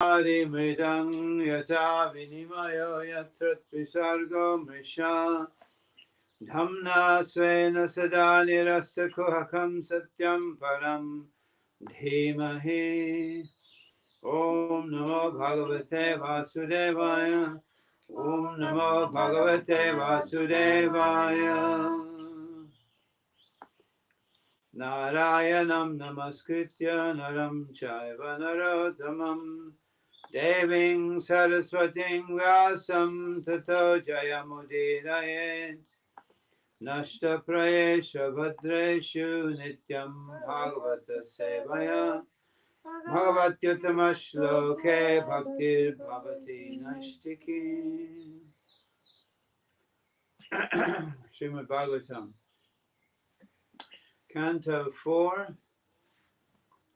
Adi Mridang Yata Vinimayo Yatra Trisargo Mrisha Dhamna Svena Sada Nirasa Kuhakam Satyam Param Dhimahi. Om Namo Bhagavate Vasudevaya. Om Namo Bhagavate Vasudevaya. Narayanam Namaskritya Naram Chaiva Narottamam Deving Saraswating Vyasam Tato Jayamudirayen Nashta Prayesha Bhadreshu Nityam Bhagavata Sevaya Bhagavatyutamashloke Bhaktir Bhavati Nashtiki. Srimad Bhagavatam, Canto 4,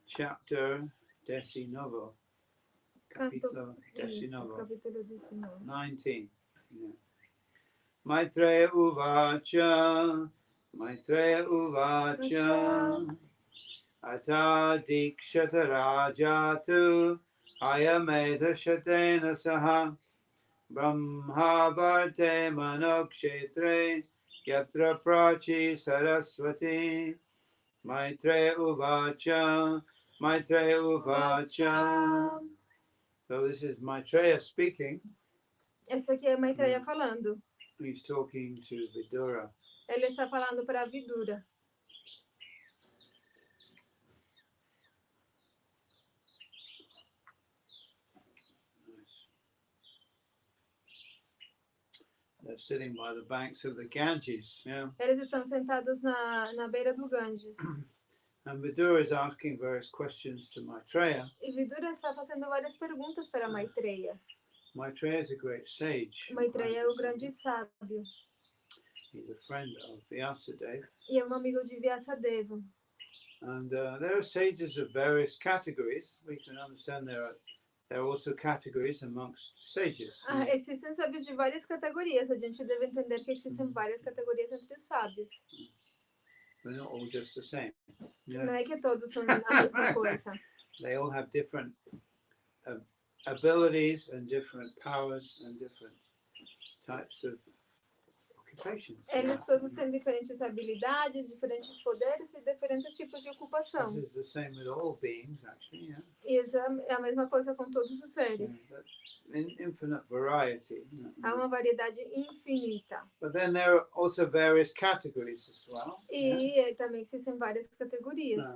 Chapter 19. Capítulo 19. Yeah. Maitreya Uvacha, Maitreya Uvacha, Ata Dikshata Rajatu, Ayamedha Shatena Saha, Brahma Varte Manokshetre, Yatra Prachi Saraswati, Maitreya Uvacha, Maitreya Uvacha. So this is Maitreya speaking. Esse aqui é Maitreya falando. He's talking to Vidura. Ele está falando para Vidura. Nice. They're sitting by the banks of the Ganges. Yeah. Eles estão sentados na beira do Ganges. And Vidura is asking various questions to Maitreya. E Vidura está fazendo várias perguntas para Maitreya. Maitreya is a great sage. Maitreya é o grande sábio. He's a friend of Vyasadeva. E é um amigo de Vyasadeva. And there are sages of various categories. We can understand there are also categories amongst sages. Existem sábios de várias categorias. A gente deve entender que existem várias categorias entre os sábios. They're not all just the same. Yeah. Não é que todos são a mesma coisa. They all have different abilities and different powers and different types of occupations. Eles todos têm diferentes habilidades, diferentes poderes e diferentes tipos de ocupação. This is the same with all beings, actually. Yeah. Isso é a mesma coisa com todos os seres. Infinite variety. Há uma variedade infinita. But then there are also various categories as well. E também existem várias categorias.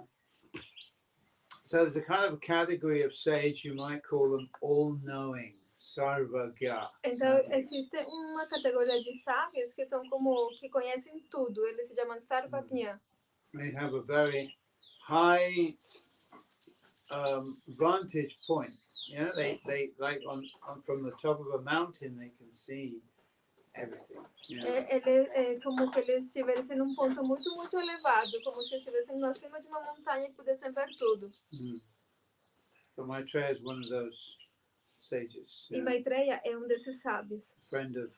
So there's a kind of a category of sage, you might call them all-knowing, sarvagya. Então existe uma categoria de sábios que são como que conhecem tudo. Eles se chamam sarvagya. They have a very high vantage point. Yeah, they like from the top of a mountain they can see everything. É como que eles estivessem num ponto muito elevado, como se estivessem acima de uma montanha e pudessem ver tudo. So Maitreya is one of those sages. E Maitreya é um desses sábios. Friend of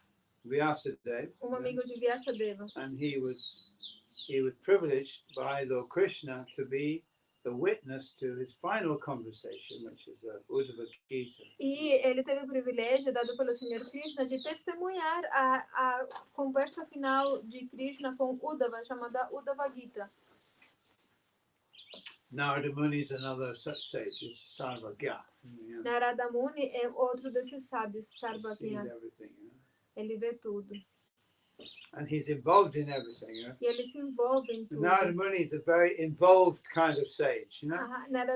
Vyasadeva. Amigo de Vyasadeva. And he was privileged by Lord Krishna to be the witness to his final conversation, which is Uddhava Gita. E ele teve o privilégio dado pelo Senhor Krishna de testemunhar a conversa final de Krishna com Uddhava, chamada Uddhava Gita. Narada Muni is another such sage, it's Sarvagya. Yeah. Narada Muni é outro desses sábios, Sarvagya. Ele vê tudo. And he's involved in everything, you know? E ele se envolve em tudo. Narada Muni is a very involved kind of sage, you know?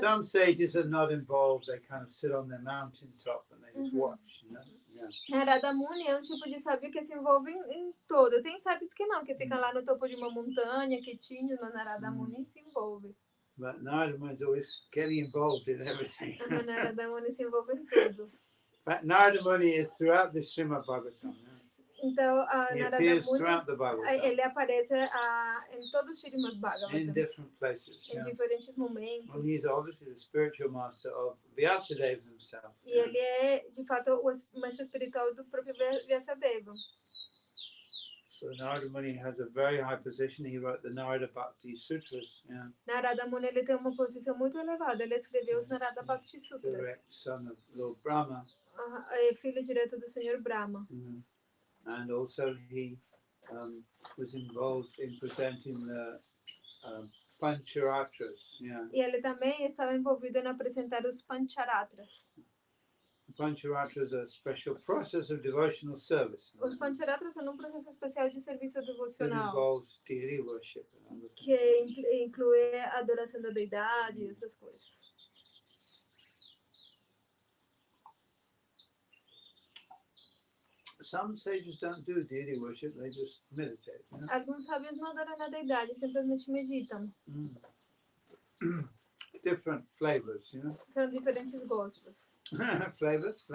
Some sages are not involved, they kind of sit on their mountain top and they just watch, you know? Yeah. Narada Muni é um tipo de sábio que se envolve em todo. Tem sábios que não, que ficam lá no topo de uma montanha, quietinhos, mas Narada Muni se envolve. But Narada Muni is always getting involved in everything. Narada Muni se envolve em tudo. But Narada Muni is throughout the Srimad Bhagavatam. Yeah? Então, Narada Muni, ele aparece em todo o Srimad Bhagavatam. In different places. Em diferentes momentos. And he's obviously the spiritual master of Vyasadeva himself. E ele é, de fato, o mestre espiritual do próprio Vyasadeva. So Narada Muni has a very high position. He wrote the Narada Bhakti Sutras. Yeah. Narada Muni ele tem uma posição muito elevada. Ele escreveu os Narada Bhakti Sutras. Direct son of Lord Brahma. É filho direto do Senhor Brahma. And also he was involved in presenting the Pancharatras. Yeah. E ele também estava envolvido em apresentar os Pancharatras. Pancharatras are a special process of devotional service. Os Pancharatras são um processo especial de serviço That devocional involves deity worship. que inclui a adoração da deidade e essas coisas. Some sages don't do deity worship, they just meditate. You know? Alguns sábios não adoram a deidade, simplesmente meditam. Different flavors, you know. São diferentes gostos. Flavors.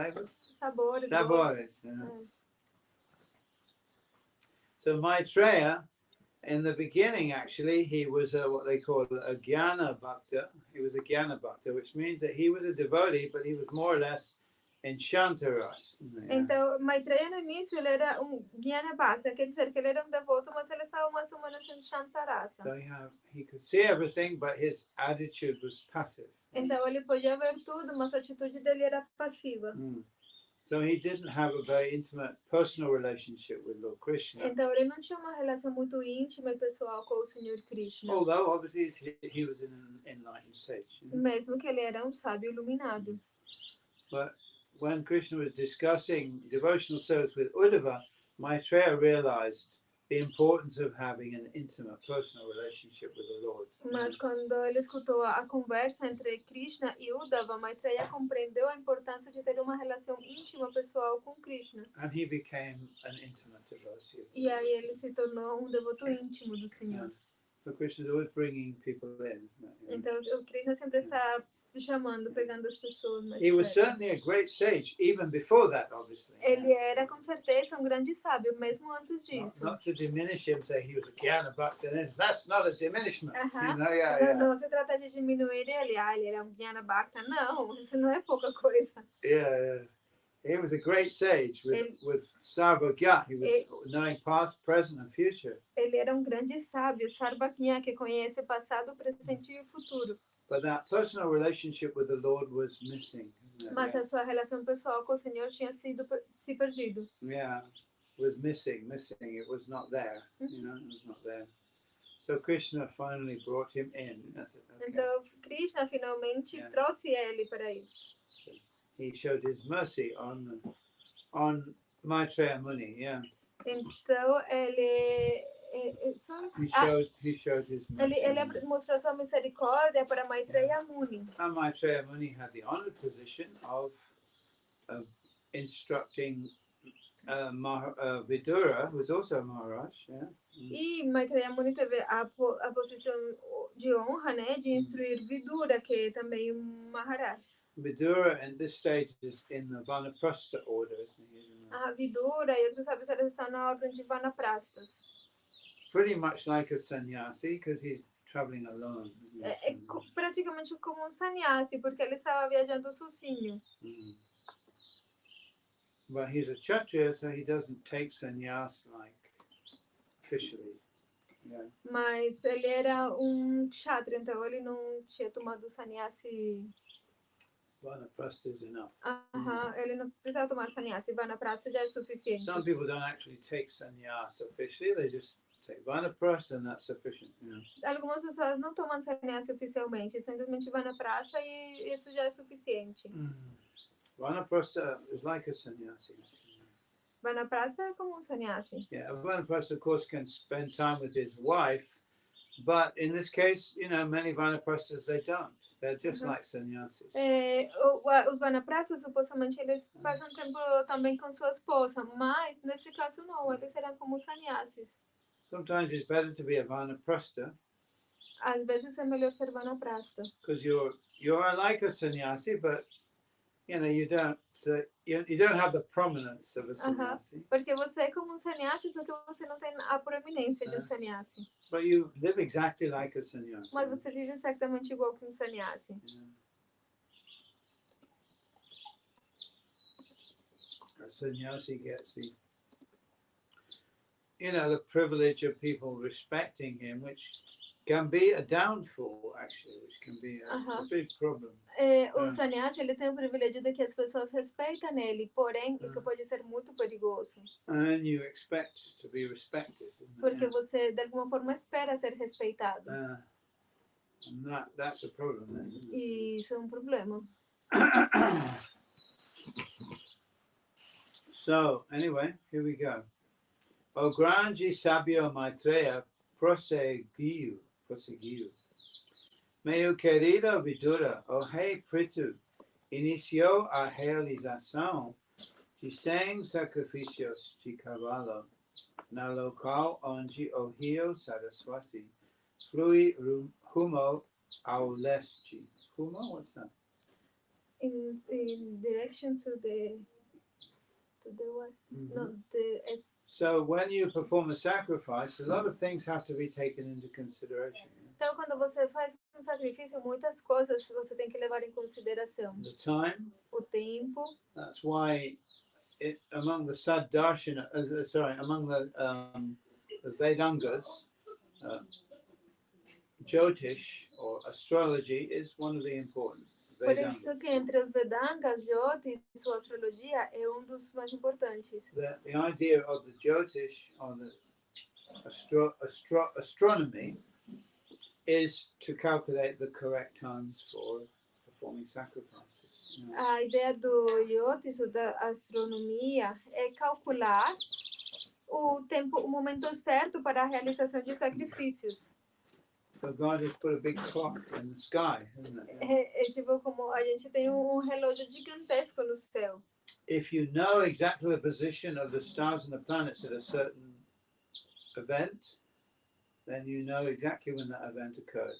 Sabores. Sabores. You know. So Maitreya, in the beginning, actually, he was what they call a Jnana Bhakta. He was a Jnana Bhakta, which means that he was a devotee, but he was more or less in Shanto Ras. Então, Maitreya no início ele era Jnana Bhakta, quer dizer que ele era devoto, mas ele estava mais ou menos em Shantarasa. So he could see everything, but his attitude was passive. Então ele podia ver tudo, mas a atitude dele era passiva. So he didn't have a very intimate personal relationship with Lord Krishna. Então ele não tinha uma relação muito íntima e pessoal com o Senhor Krishna. Although obviously he was an enlightened sage. You know? Mesmo que ele era sábio iluminado. But when Krishna was discussing devotional service with Uddhava, Maitreya realized the importance of having an intimate personal relationship with the Lord. Mas quando ele escutou a conversa entre Krishna e Uddhava, Maitreya compreendeu a importância de ter uma relação íntima pessoal com Krishna. And he became an intimate devotee. E aí ele se tornou devoto íntimo do Senhor. So Krishna is always bringing people in, isn't it? Então o Krishna sempre está chamando, pegando as pessoas mais He was perto. certainly a great sage even before that, obviously. Ele era com certeza grande sábio, mesmo antes disso. Not to diminish him, say he was a Jnana Bhakta. That's not a diminishment. You know? Não se trata de diminuir ele, ele era Jnana Bhakta. Não, isso não é pouca coisa. Yeah. He was a great sage with Sarvagya. He was knowing past, present, and future. Ele era grande sábio, Sarvagya, que conhece passado, presente e o futuro. But that personal relationship with the Lord was missing. Mas a sua relação pessoal com o Senhor tinha se perdido. Yeah, was missing. It was not there. You know, it was not there. So Krishna finally brought him in. Okay. Então Krishna finalmente trouxe ele para isso. He showed his mercy on Maitreya Muni. Yeah. Então ele He showed his mercy. Ele mostrou sua misericórdia para Maitreya Muni. And Maitreya Muni had the honored position of instructing Vidura, who was also a Maharaj. Yeah. E Maitreya Muni teve a posição de honra, né, de instruir Vidura, que é também um Maharaj. Vidura, at this stage, is in the Vanaprastha order, isn't he? A Vidura e outros sábios estão na ordem de Vanaprastas. Pretty much like a sannyasi, because he's traveling alone. É praticamente como sannyasi, porque ele estava viajando sozinho. But he's a kshatriya, so he doesn't take sannyas like officially. Yeah. Mas ele era kshatriya, então ele não tinha tomado sannyasi. Vanaprastha is enough. Ele não precisava tomar sannyasi. Vanaprastha já é suficiente. Some people don't actually take sannyas officially; they just take Vanaprastha, and that's sufficient. You know? Algumas pessoas não tomam sannyasi oficialmente, simplesmente Vanaprastha e isso já é suficiente. Vanaprastha is like a sannyasi. Vanaprastha é como sannyasi. Yeah, a Vanaprastha, of course, can spend time with his wife, but in this case, you know, many Vanaprasthas they don't. They're just like sannyasis. Os Vanaprasthas, supostamente, eles passam tempo também com sua esposa, mas nesse caso não, eles serão como sannyasis. Sometimes it's better to be a Vanaprastha. Às vezes é melhor ser Vanaprastha. Because you're like a sannyasi, but you know you don't have the prominence of a sannyasi. Porque você é como sannyasi, só que você não tem a proeminência de sannyasi. But you live exactly like a sannyasi. Mas você vive exatamente igual que sannyasi. A sannyasi gets you know, the privilege of people respecting him, which can be a downfall, actually, which can be a big problem. O sannyasi, ele tem o privilégio de que as pessoas respeitam ele, porém, isso pode ser muito perigoso. And you expect to be respected. Porque você, de alguma forma, espera ser respeitado. And that's a problem. Then. E isso é um problema. So, anyway, here we go. O grande sábio Maitreya prosseguiu. Meu querido Vidura, o rei Prithu iniciou a realização de 100 sacrifícios de cavalo na local onde o rio Saraswati flui rumo ao leste. Rumo? What's that? In direction to the west. No, the east. So when you perform a sacrifice, a lot of things have to be taken into consideration. Então, quando você faz um sacrifício, muitas coisas você tem que levar em consideração. The time. O tempo. That's why among the Saddarshana, among the Vedangas, Jyotish or astrology is one of the important. Por isso que entre os Vedangas, Jyotish, sua astrologia é dos mais importantes. The idea of the Jyotish or the astronomy is to calculate the correct times for performing sacrifices. A ideia do Jyotish, da astronomia, é calcular o tempo, o momento certo para a realização de sacrifícios. So God has put a big clock in the sky, isn't it? É tipo como a gente tem relógio gigantesco no céu. If you know exactly the position of the stars and the planets at a certain event, then you know exactly when that event occurred.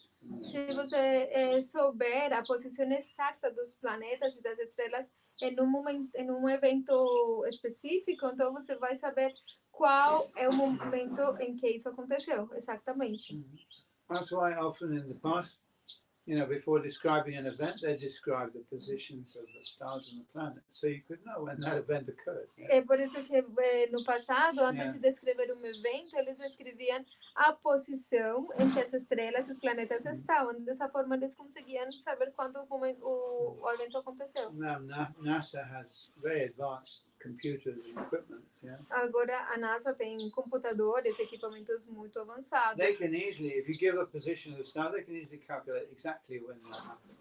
Se você souber a posição exata dos planetas e das estrelas em um evento específico, então você vai saber qual é o momento em que isso aconteceu, exatamente. That's why often in the past, you know, before describing an event, they describe the positions of the stars and the planets, so you could know when that event occurred. É por isso que no passado, antes de descrever um evento, eles descreviam a posição em que as estrelas e os planetas estavam. Dessa forma, eles conseguiam saber quando o evento aconteceu. Now NASA has very advanced computers and equipment. Yeah. Agora a NASA tem computadores, equipamentos muito avançados. They can easily, if you give a position of the star, they can easily calculate exactly when that happened.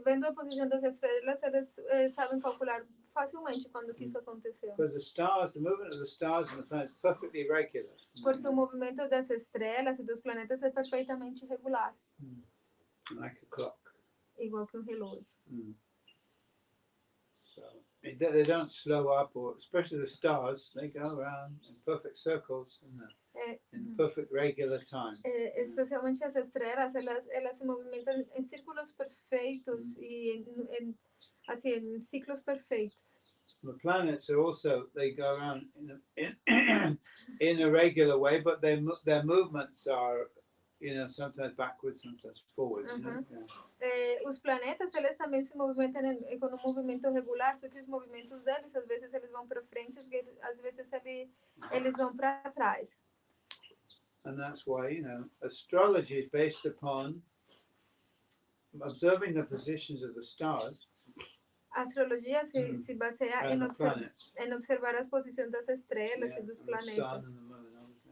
Vendo a posição das estrelas, eles sabem calcular facilmente quando que isso aconteceu. Because the movement of the stars and the planets is perfectly regular. Porque o movimento das estrelas e dos planetas é perfeitamente regular. Like a clock. Igual que relógio. So they don't slow up, or especially the stars, they go around in perfect circles in perfect regular time. Especialmente as estrelas, elas se movimentam em círculos perfeitos e em ciclos perfeitos. The planets are also, they go around in a regular way, but their movements are, you know, sometimes backwards, sometimes forward. You know? Os planetas, eles também se movimentam com um movimento regular, só que os movimentos deles, às vezes eles vão para frente, às vezes eles vão para trás. And that's why, you know, astrology is based upon observing the positions of the stars. A astrologia se baseia em observar as posições das estrelas e dos planetas.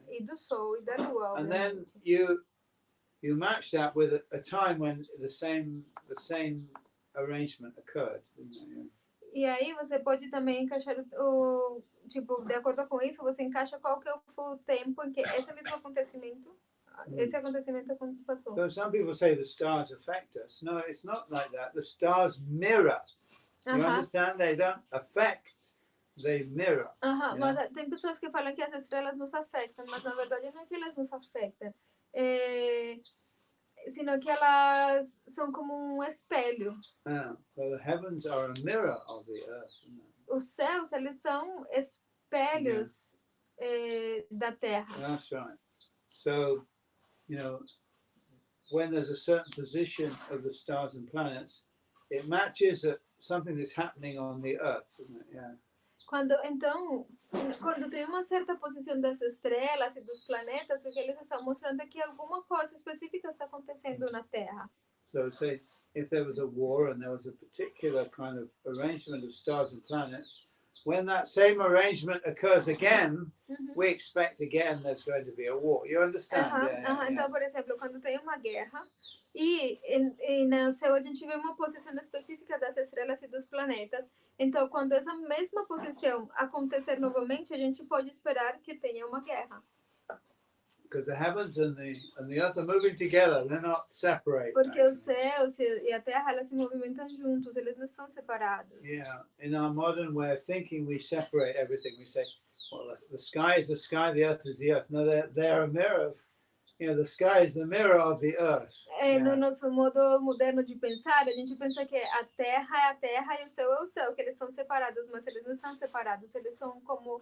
E do Sol e da Lua. And then you match that with a time when the same arrangement occurred. E aí você pode também encaixar tipo, de acordo com isso, você encaixa qual que foi o tempo em que esse mesmo acontecimento, esse acontecimento passou. So some people say the stars affect us. No, it's not like that. The stars mirror. You understand? They don't affect, they mirror. Mas tem pessoas que falam que as estrelas nos afetam, mas na verdade não é que elas nos afetam, sino que elas são como espelho. Well, the heavens are a mirror of the earth. Os céus, eles são espelhos da Terra. That's right. So, you know, when there's a certain position of the stars and planets, it matches something that's happening on the earth, isn't it? Yeah. Então, quando tem uma certa posição das estrelas e dos planetas, o que eles estão mostrando é que alguma coisa específica está acontecendo na Terra. So say if there was a war and there was a particular kind of arrangement of stars and planets, when that same arrangement occurs again, we expect again there's going to be a war. You understand? Então, por exemplo, quando tem uma guerra e no céu a gente vê uma posição específica das estrelas e dos planetas, então quando essa mesma posição acontecer novamente, a gente pode esperar que tenha uma guerra. Because the heavens and the earth are moving together; they're not separate. Porque os céus e a terra elas se movimentam juntos, eles não são separados. Yeah, in our modern way of thinking, we separate everything. We say, well, the sky is the sky, the earth is the earth. No, they're a mirror of, the sky is the mirror of the earth. No nosso modo moderno de pensar, a gente pensa que a terra e o céu é o céu, que eles são separados, mas eles não são separados, eles são como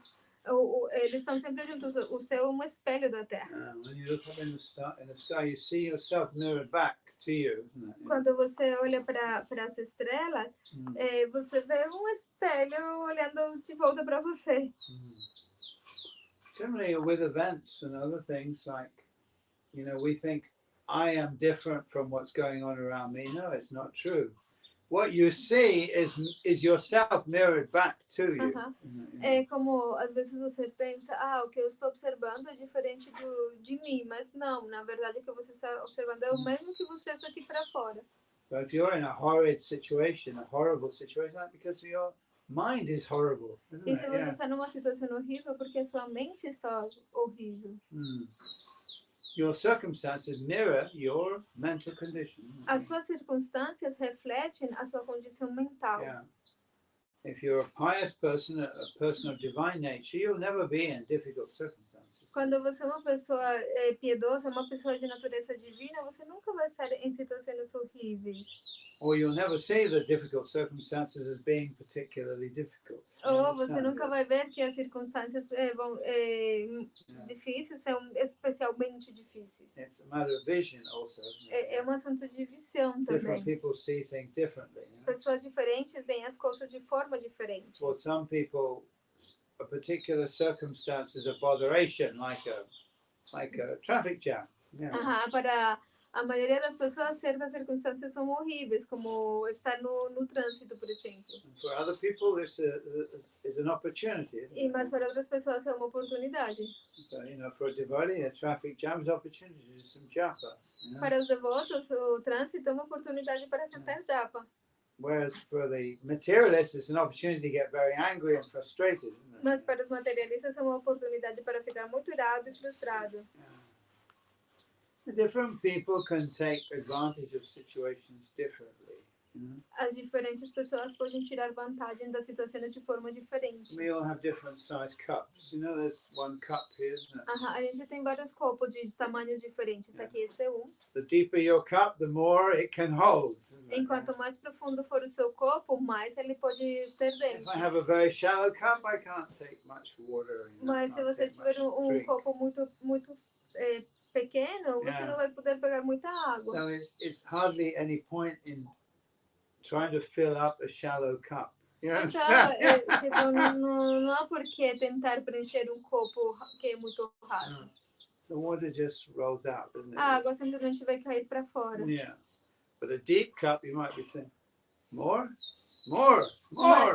eles estão sempre juntos. O céu é um espelho da terra. When you look up in the sky, you see yourself mirrored back to you, isn't it? Quando você olha para as estrelas, você vê um espelho olhando de volta para você. Similarly, with events and other things, like, we think I am different from what's going on around me. No, it's not true. What you see is yourself mirrored back to you. É como às vezes você pensa, o que eu estou observando é diferente de mim, mas não, na verdade o que você está observando é o mesmo que você está aqui para fora. So if you're in a horrid situation, a horrible situation, that's because your mind is horrible, isn't E it? se você está numa situação horrível, porque a sua mente está horrível. Your circumstances mirror your mental condition. As suas circunstâncias refletem a sua condição mental. Yeah. If you're a pious person, a person of divine nature, you'll never be in difficult circumstances. Quando você é uma pessoa piedosa, uma pessoa de natureza divina, você nunca vai estar em situações horríveis. Or you'll never see the difficult circumstances as being particularly difficult. Ou você nunca vai ver que as circunstâncias difíceis são especialmente difíceis. It's a matter of vision also, isn't it? É um assunto de visão também. Different people see things differently. Pessoas diferentes veem as coisas de forma diferente. For some people, a particular circumstance is a botheration, like a traffic jam. Para a maioria das pessoas, certas circunstâncias são horríveis, como estar no trânsito, por exemplo. For other people, this is an opportunity. Mas para outras pessoas é uma oportunidade. So, for a devotee, a traffic jam is an opportunity to do some japa. Para os devotos, o trânsito é uma oportunidade para cantar japa. Whereas for the materialists, it's an opportunity to get very angry and frustrated. Isn't it? Mas para os materialistas é uma oportunidade para ficar muito irado e frustrado. Different people can take advantage of situations differently. As diferentes pessoas podem tirar vantagem das situações de forma diferente. We all have different size cups. There's one cup here, isn't it? A gente tem vários copos de tamanhos diferentes. Aqui esse é um. The deeper your cup, the more it can hold. Enquanto mais profundo for o seu copo, mais ele pode ter dentro. If I have a very shallow cup, I can't take much water. Mas se você tiver um copo muito pequeno, você não vai poder pegar muita água. So it's hardly any point in trying to fill up a shallow cup. Então, não há por que tentar preencher um copo que é muito raso. The water just rolls out, doesn't it? A água simplesmente vai cair para fora. Yeah. But a deep cup, you might be saying, more.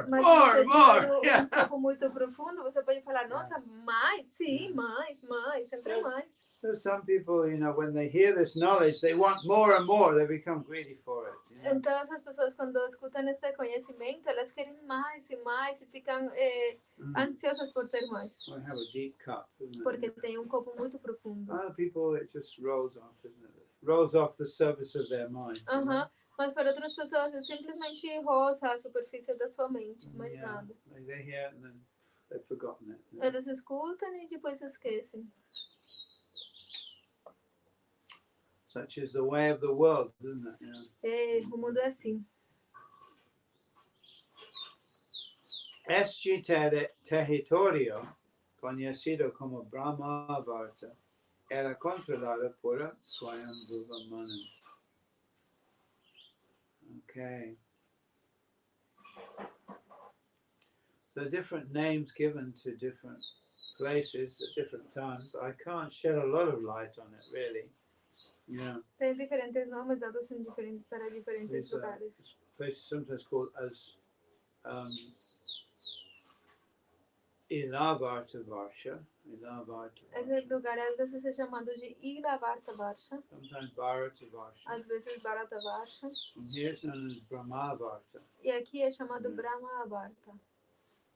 Mas se você tiver um copo muito profundo, você pode falar, nossa, mais, sim, mais, sempre mais. So some people, when they hear this knowledge, they want more and more. They become greedy for it. Então, essas pessoas, quando escutam esse conhecimento, elas querem mais e mais e ficam ansiosas por ter mais. I have a deep cup, isn't it? Porque tem um copo muito profundo. Other people, it just rolls off, isn't it? Rolls off the surface of their mind. Mas para outras pessoas, é simplesmente roça a superfície da sua mente, mais nada. They hear and then they've forgotten it. Eles escutam e depois esquecem. Such is the way of the world, isn't it? O mundo é assim. Este territorio, conhecido como Brahmavarta, era controlado por Swayambhuva Manu. Okay. the different names given to different places at different times, I can't shed a lot of light on it, really. Yeah. Tem diferentes nomes dados para diferentes These lugares. places sometimes called as Ilavarta Varsha. Esse lugar às vezes é chamado de Ilavarta Varsha, Sometimes Bharata Varsha. às vezes Bharata Varsha, And here's known as Brahmavarta. e aqui é chamado Brahma Varta.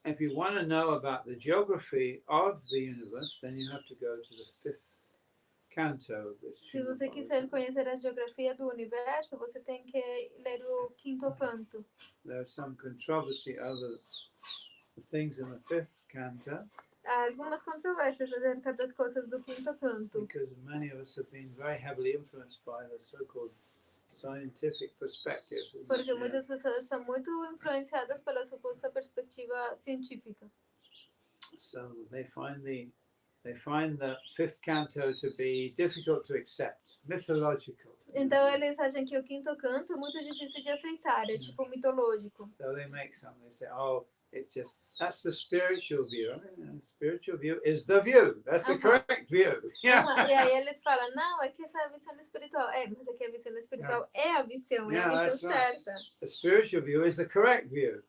If you want to know about the geography of the universe, then you have to go to the 5th canto of this. Se você quiser conhecer a geografia do universo, você tem que ler o quinto canto. There's some controversy over the things in the 5th canto. Há algumas controvérsias acerca das coisas do quinto canto. Because many of us have been very heavily influenced by the so-called scientific perspective. Porque muitas pessoas são muito influenciadas pela suposta perspectiva científica. So they find the 5th canto to be difficult to accept, mythological. Então eles acham que o quinto canto é muito difícil de aceitar, é tipo mitológico. So they make something. They say, "Oh, it's just that's the spiritual view. The spiritual view is the view. That's the correct view." Yeah. E aí eles falam, não, é que essa é a visão espiritual. Mas é que a visão espiritual é a visão that's right. certa. The spiritual view is the correct view.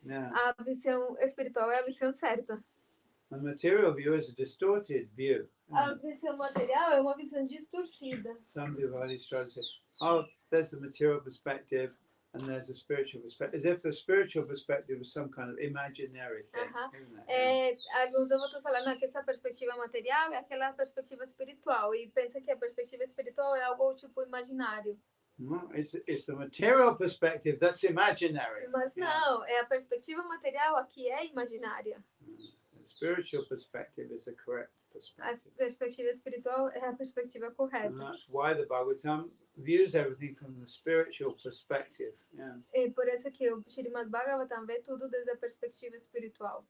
Yeah. A visão espiritual é a visão certa. The material view is a distorted view. A visão material é uma visão distorcida. Some devotees try to say, "Oh, there's the material perspective and there's the spiritual perspective," as if the spiritual perspective is some kind of imaginary thing, isn't it? Alguns devotos falam que essa perspectiva material é aquela perspectiva espiritual e pensa que a perspectiva espiritual é algo tipo imaginário. No, it's the material perspective that's imaginary. Mas não, é a perspectiva material a que é imaginária. The spiritual perspective is the correct perspective. A perspectiva espiritual é a perspectiva correta. And that's why the Bhagavatam views everything from the spiritual perspective. Yeah. E por isso que o Srimad Bhagavatam vê tudo desde a perspectiva espiritual.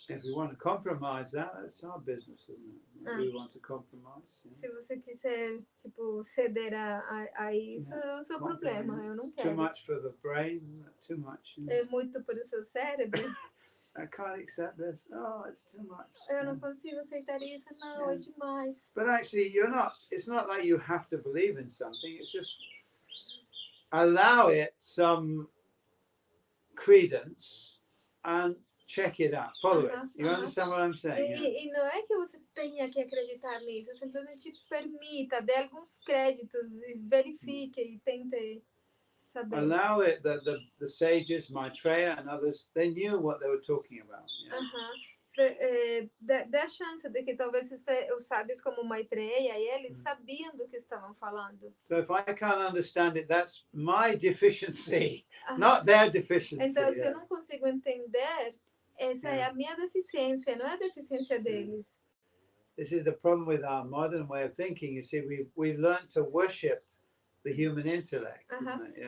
If we want to compromise that, that's our business, isn't it? We want to compromise. Yeah. Se você quiser, tipo, ceder a isso, é o seu problema. Eu não quero. Too much for the brain, too much. É muito para o seu cérebro. I can't accept this. Oh, it's too much. Eu não consigo aceitar isso, não, é demais. But actually, it's not like you have to believe in something. It's just allow it some credence and check it out. Follow it. You understand what I'm saying? E não é que você tenha que acreditar nisso. Simplesmente permita, dê alguns créditos e verifique e tente saber. Allow it that the sages, Maitreya and others, they knew what they were talking about. Dê a chance de que talvez os sábios como Maitreya e eles sabiam do que estavam falando. So if I can't understand it, that's my deficiency, not their deficiency. Então, se eu não consigo entender, essa é a minha deficiência, não é a deficiência deles. This is the problem with our modern way of thinking. You see, we've learned to worship the human intellect.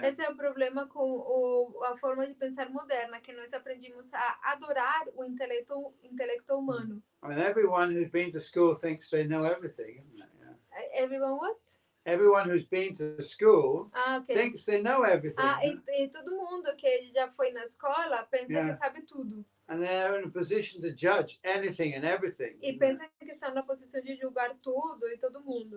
Esse é o problema com a forma de pensar moderna, que nós aprendemos a adorar o intelecto humano. I mean, everyone who's been to school thinks they know everything, isn't it? Yeah. Everyone what? Everyone who's been to school thinks they know everything. E todo mundo que já foi na escola pensa que sabe tudo. And they're in a position to judge anything and everything. E pensa que estão na posição de julgar tudo e todo mundo.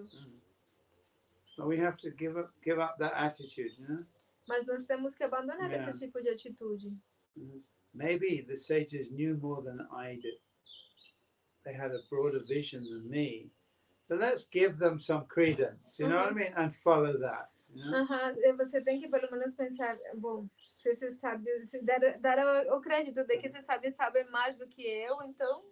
But we have to give up that attitude, you know. Mas nós temos que abandonar esse tipo de atitude. Maybe the sages knew more than I did. They had a broader vision than me. So let's give them some credence, you know what I mean, and follow that. You know? Você tem que pelo menos pensar, bom, se você sabe, dar o crédito de que você sabe mais do que eu, então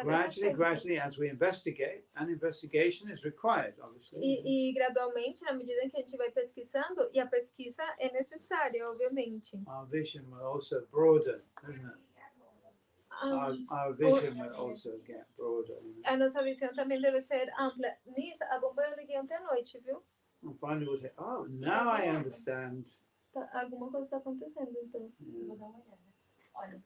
Gradually, as we investigate, and investigation is required, obviously. E gradualmente, na medida que a gente vai pesquisando, e a pesquisa é necessária, obviamente. Our vision will also broaden, isn't it? Our vision will also get broader. A nossa visão também deve ser ampla. Nisso, a bomba eu liguei ontem à noite, viu? And finally we'll say, oh, now I understand. Alguma coisa está acontecendo, então. Vou dar uma olhada. Olha.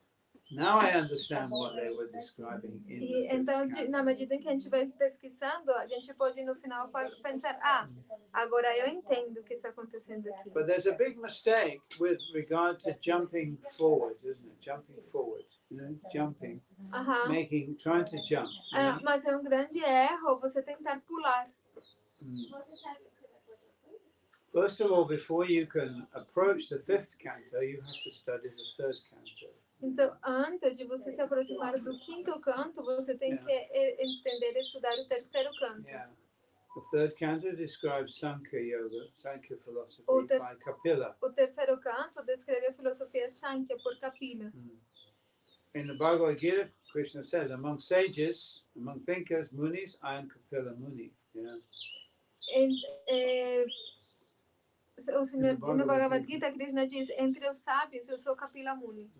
Now I understand what they were describing in the E fifth então, canto. na medida em que a gente vai pesquisando, a gente pode no final pensar, agora eu entendo o que está acontecendo aqui. But there's a big mistake with regard to jumping forward, isn't it? Jumping forward, jumping, trying to jump. Mas é um grande erro você tentar pular. First of all, before you can approach the fifth canto, you have to study the third canto. Então, antes de você se aproximar do quinto canto, você tem que entender e estudar o terceiro canto. Yeah. The third canto describes Sankhya Yoga, Sankhya philosophy by Kapila. O terceiro canto descreve a filosofia Shankhya por Kapila. In the Bhagavad Gita, Krishna says, among sages, among thinkers, munis, I am Kapila Muni. Yeah. O Senhor, no Bhagavad Gita, Krishna diz, entre os sábios, eu sou Kapila Muni.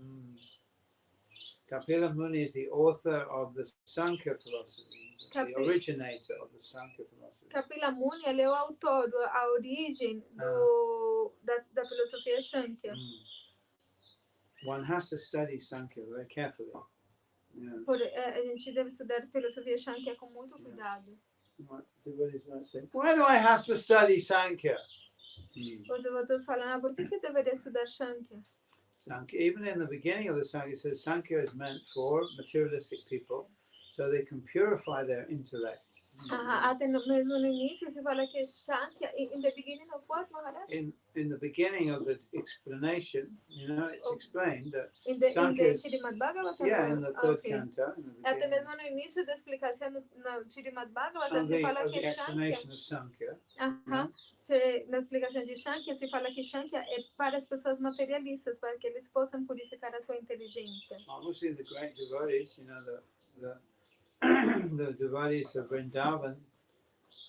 Kapila Muni is the author of the Sankhya philosophy, the originator of the Sankhya philosophy. Kapila Muni, ele é o autor, a origem da filosofia Shankhya. One has to study Sankhya very carefully. Yeah. A gente deve estudar filosofia Shankhya com muito cuidado. Why do I have to study Sankhya? Os devotos falam, por que eu deveria estudar Shankhya? Sankhya, even in the beginning of the Sankhya, it says Sankhya is meant for materialistic people, so they can purify their intellect. Até mesmo no início se fala que Shankhya, in the beginning of what, Maharaj? In the beginning of the explanation, it's explained that in the Srimad Bhagavatam. Yeah, in the third canto. Até mesmo no início da explicação no Srimad Bhagavatam se fala que Sankhya. Na explicação de Shankhya se fala que Shankhya é para as pessoas materialistas, para que eles possam purificar a sua inteligência. Obviously, the great devotees, the devotees of Vrindavan,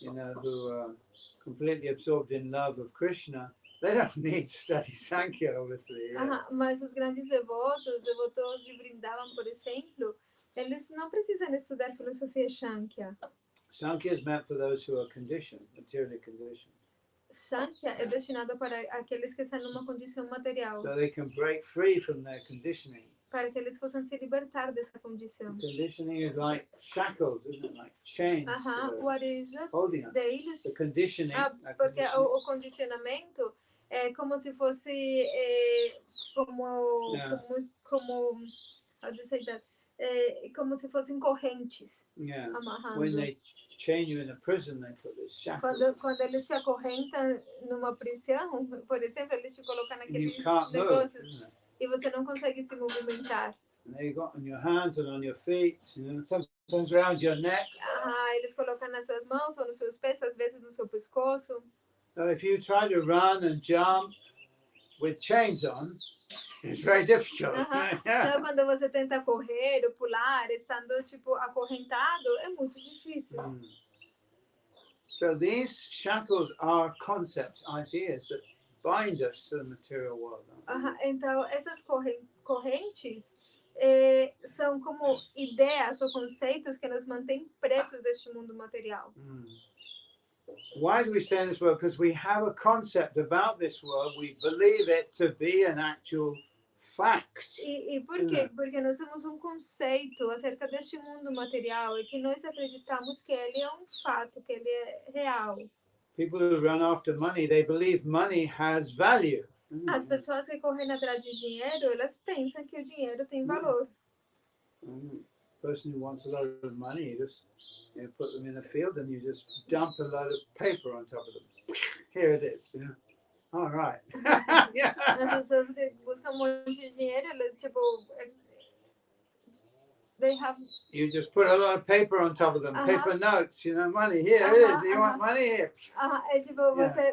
who are completely absorbed in love of Krishna, they don't need to study Sankhya, obviously. Mas os grandes devotos de Vrindavan, por exemplo, eles não precisam estudar filosofia Shankhya. Sankhya is meant for those who are conditioned, materially conditioned. Sankhya é destinado para aqueles que estão numa condição material. So they can break free from their conditioning. Para que eles possam se libertar dessa condição. Conditioning is like shackles, isn't it? Like chains. What is it? Holding us. The conditioning. Porque o condicionamento é como se fosse how do you say that? Como se fossem correntes. Yeah. Amarrando. When they chain you in a prison, they put this shackles. Quando eles te acorrentam numa prisão, por exemplo, eles te colocam naqueles negócios. E você não consegue se movimentar. And they got on your hands and on your feet, sometimes around your neck. Eles colocam nas suas mãos ou nos seus pés, às vezes no seu pescoço. So if you try to run and jump with chains on, it's very difficult. Então, quando você tenta correr ou pular, estando acorrentado, é muito difícil. So these shackles are concepts, ideas that bind us to the material world. Então, essas correntes são como ideias ou conceitos que nos mantêm presos deste mundo material. Why do we stay in this world? Because we have a concept about this world. We believe it to be an actual fact. E por quê? Porque nós temos conceito acerca deste mundo material e que nós acreditamos que ele é fato, que ele é real. People who run after money, they believe money has value. As pessoas que correm atrás de dinheiro, elas pensam que o dinheiro tem valor. Person who wants a lot of money, you just put them in a field and you just dump a lot of paper on top of them. Here it is. All right. As pessoas que buscam muito de dinheiro, elas they have. You just put a lot of paper on top of them, paper notes, money. Here it is. You want money here?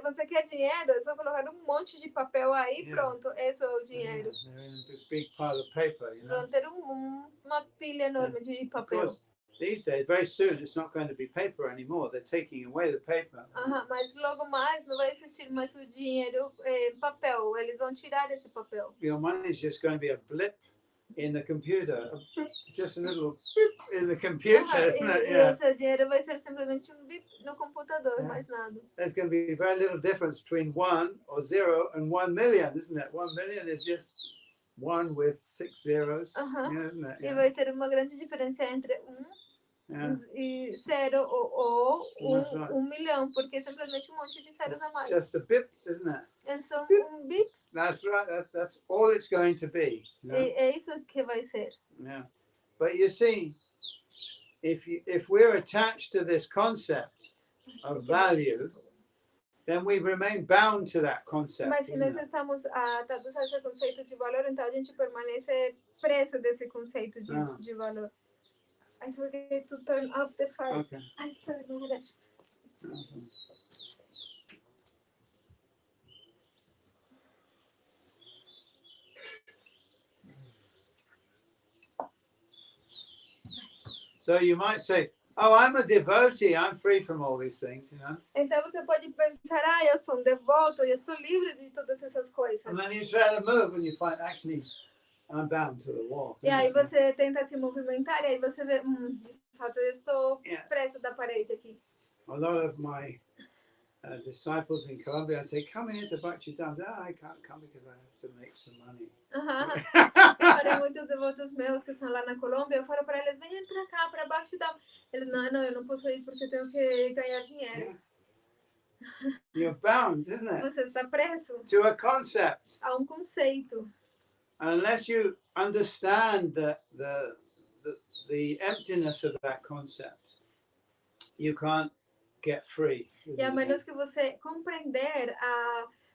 Você quer dinheiro? É só colocar monte de papel aí, pronto, esse é o dinheiro. They're in a big pile of paper, Vão ter uma pilha enorme de papel. Of course, these days, very soon, it's not going to be paper anymore. They're taking away the paper. Mas logo mais não vai existir mais o dinheiro em papel. Eles vão tirar esse papel. Your money is just going to be a blip in the computer, just a little bip in the computer, isn't it? O seu dinheiro vai ser simplesmente bip no computador, mais nada. There's going to be very little difference between 1 or 0 and 1 million, isn't it? 1 million is just one with 6 zeros. Uh-huh. Yeah, isn't it? E Yeah. vai ter uma grande diferença entre Yeah. e zero ou That's right. 1 milhão, porque é simplesmente um monte de zeros a It's mais. just a bip, isn't it? É só Bip. bip. That's right. That's all it's going to be. You know? É isso que vai ser. Yeah. But you see, if we're attached to this concept of value, then we remain bound to that concept. Mas se isn't nós it? estamos atados a esse conceito de valor, então a gente permanece preso desse conceito de valor. I forget to turn off the fire. Okay. I'm sorry, Maharaj. Okay. So you might say, oh, I'm a devotee, I'm free from all these things, you know. Então você pode pensar, eu sou devoto, eu sou livre de todas essas coisas. And then you try to move and you find, actually, I'm bound to the wall. E aí você tenta se movimentar e aí você vê, de fato eu estou preso da parede aqui. A lot of my disciples in Colombia say, come here to Bhakti-Dham. I can't come because I have to make some money. Para muitos devotos meus que estão lá na Colômbia, eu falo para eles, venham para cá, para Bhakti-Dham. Eles, não, eu não posso ir porque eu tenho que ganhar dinheiro. Yeah. You're bound, isn't it? Você está preso To a concept. a conceito. And unless you understand the emptiness of that concept, you can't get free. E a menos que você compreender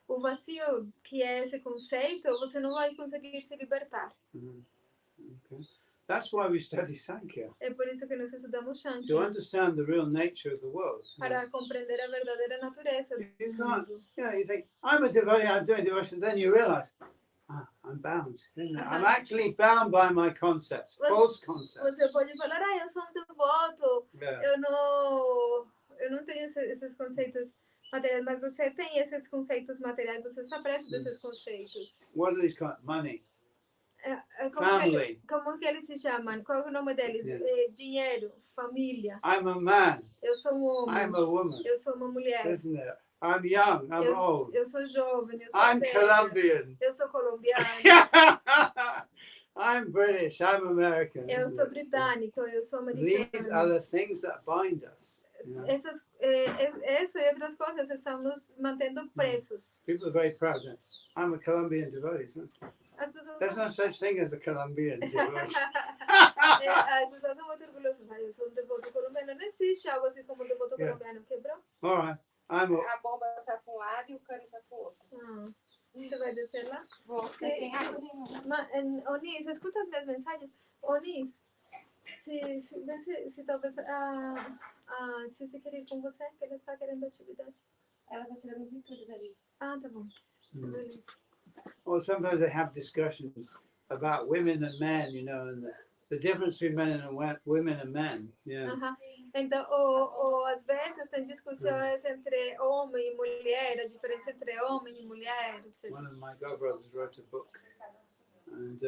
o vazio que é esse conceito, você não vai conseguir se libertar. Okay. That's why we study Sankhya. É por isso que nós estudamos Shanto. To understand the real nature of the world. Para compreender a verdadeira natureza do mundo. You think, I'm a devotee, I'm doing devotion, then you realize, I'm bound, isn't it? I'm actually bound by my concepts, false concepts. Você pode falar, eu sou devoto, Yeah. eu não tenho esses conceitos materiais, mas você tem esses conceitos materiais, você está preso desses conceitos. What are these kinds? Money. Family. Como que eles se chamam? Qual é o nome deles? Yeah. Dinheiro, família. I'm a man. Eu sou homem. I'm a woman. Eu sou uma mulher. Isn't it? I'm young. I'm old. Eu sou jovem. Eu sou I'm velha. Colombian. Eu sou colombiana. I'm British. I'm American. Eu sou britânico. Eu sou americana. These are the things that bind us. You know? Isso e outras coisas estão nos mantendo presos. People are very proud. I'm a Colombian devotee. Isn't it? There's no such thing as a Colombian devotee. As pessoas são muito orgulhosas. Eu sou devoto colombiano. Não existe algo assim como devoto colombiano. Quebrou? All right. A bomba está para um lado e o cano está para o outro. Você vai descer lá? Você tem água nenhuma. Onis, escuta as minhas mensagens. Onis, se talvez se você quer ir com você, que ele está querendo atividade. Ela está tirando os entulhos dali. Tá bom. Beleza. Well, sometimes they have discussions about women and men, you know, and the difference between women and men. Yeah. Então, às vezes tem discussões entre homem e mulher, a diferença entre homem e mulher. One of my godbrothers wrote a book, and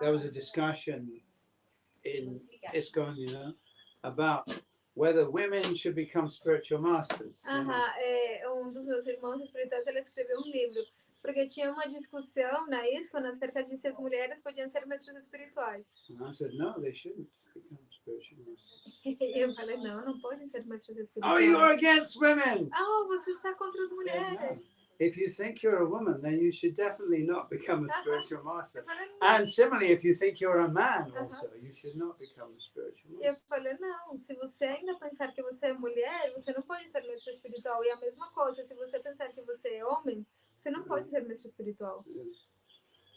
there was a discussion in ISKCON, you know, about whether women should become spiritual masters. Dos meus irmãos espirituais, ele escreveu livro, porque tinha uma discussão na ISKCON acerca de se as mulheres podiam ser mestras espirituais. And I said, no, they shouldn't become spiritual masters. E eu falei, não podem ser mestras espirituais. Oh, you're against women! Você está contra as mulheres. If you think you're a woman, then you should definitely not become a spiritual master. And similarly, if you think you're a man also, you should not become a spiritual master. Eu falei, não, se você ainda pensar que você é mulher, você não pode ser mestre espiritual. E a mesma coisa, se você pensar que você é homem, você não pode ser mestre espiritual.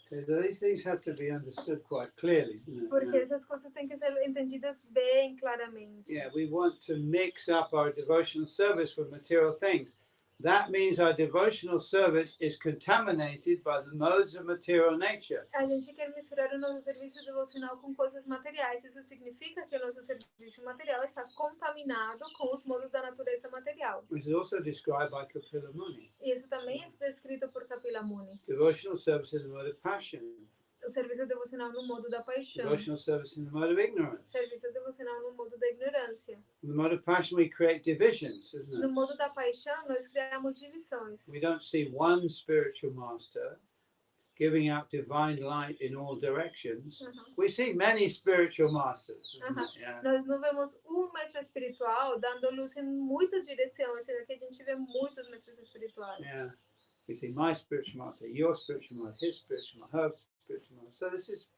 These things have to be understood quite clearly. Porque essas coisas têm que ser entendidas bem claramente. Yeah, we want to mix up our devotional service with material things. That means our devotional service is contaminated by the modes of material nature. A gente quer misturar o nosso serviço devocional com coisas materiais. Isso significa que o nosso serviço material está contaminado com os modos da natureza material. Which is also described by Kapila Muni. Isso também é descrito por Kapila Muni. Devotional service in the mode of passion. O serviço devocional no modo da paixão. Devotional service in the mode of ignorance. Serviço devocional no modo da ignorância. In the mode of passion, we create divisions, isn't No it? modo da paixão, nós criamos divisões. We don't see one spiritual master. giving out divine light in all directions, Uhum. we see many spiritual masters. Isn't Uhum. it? Yeah. Nós não vemos um mestre espiritual dando luz em muitas direções, sendo que a gente vê muitos mestres espirituais. Yeah. We see my spiritual master, your spiritual master, his spiritual master, her spiritual master. So this is,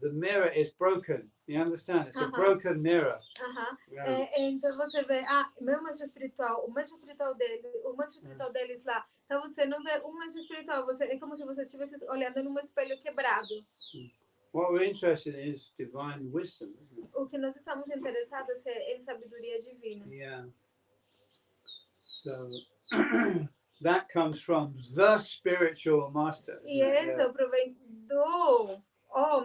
the mirror is broken. You understand? It's a broken mirror. Aham. Yeah. Então você vê, meu mestre espiritual, o mestre espiritual dele, o mestre espiritual deles lá. Então você não vê um mestre espiritual, é como se você estivesse olhando num espelho quebrado. What we're interested in is divine wisdom, isn't it? O que nós estamos interessados é em sabedoria divina. Yeah. So that comes from the spiritual master. E isn't it? esse Yeah. provém do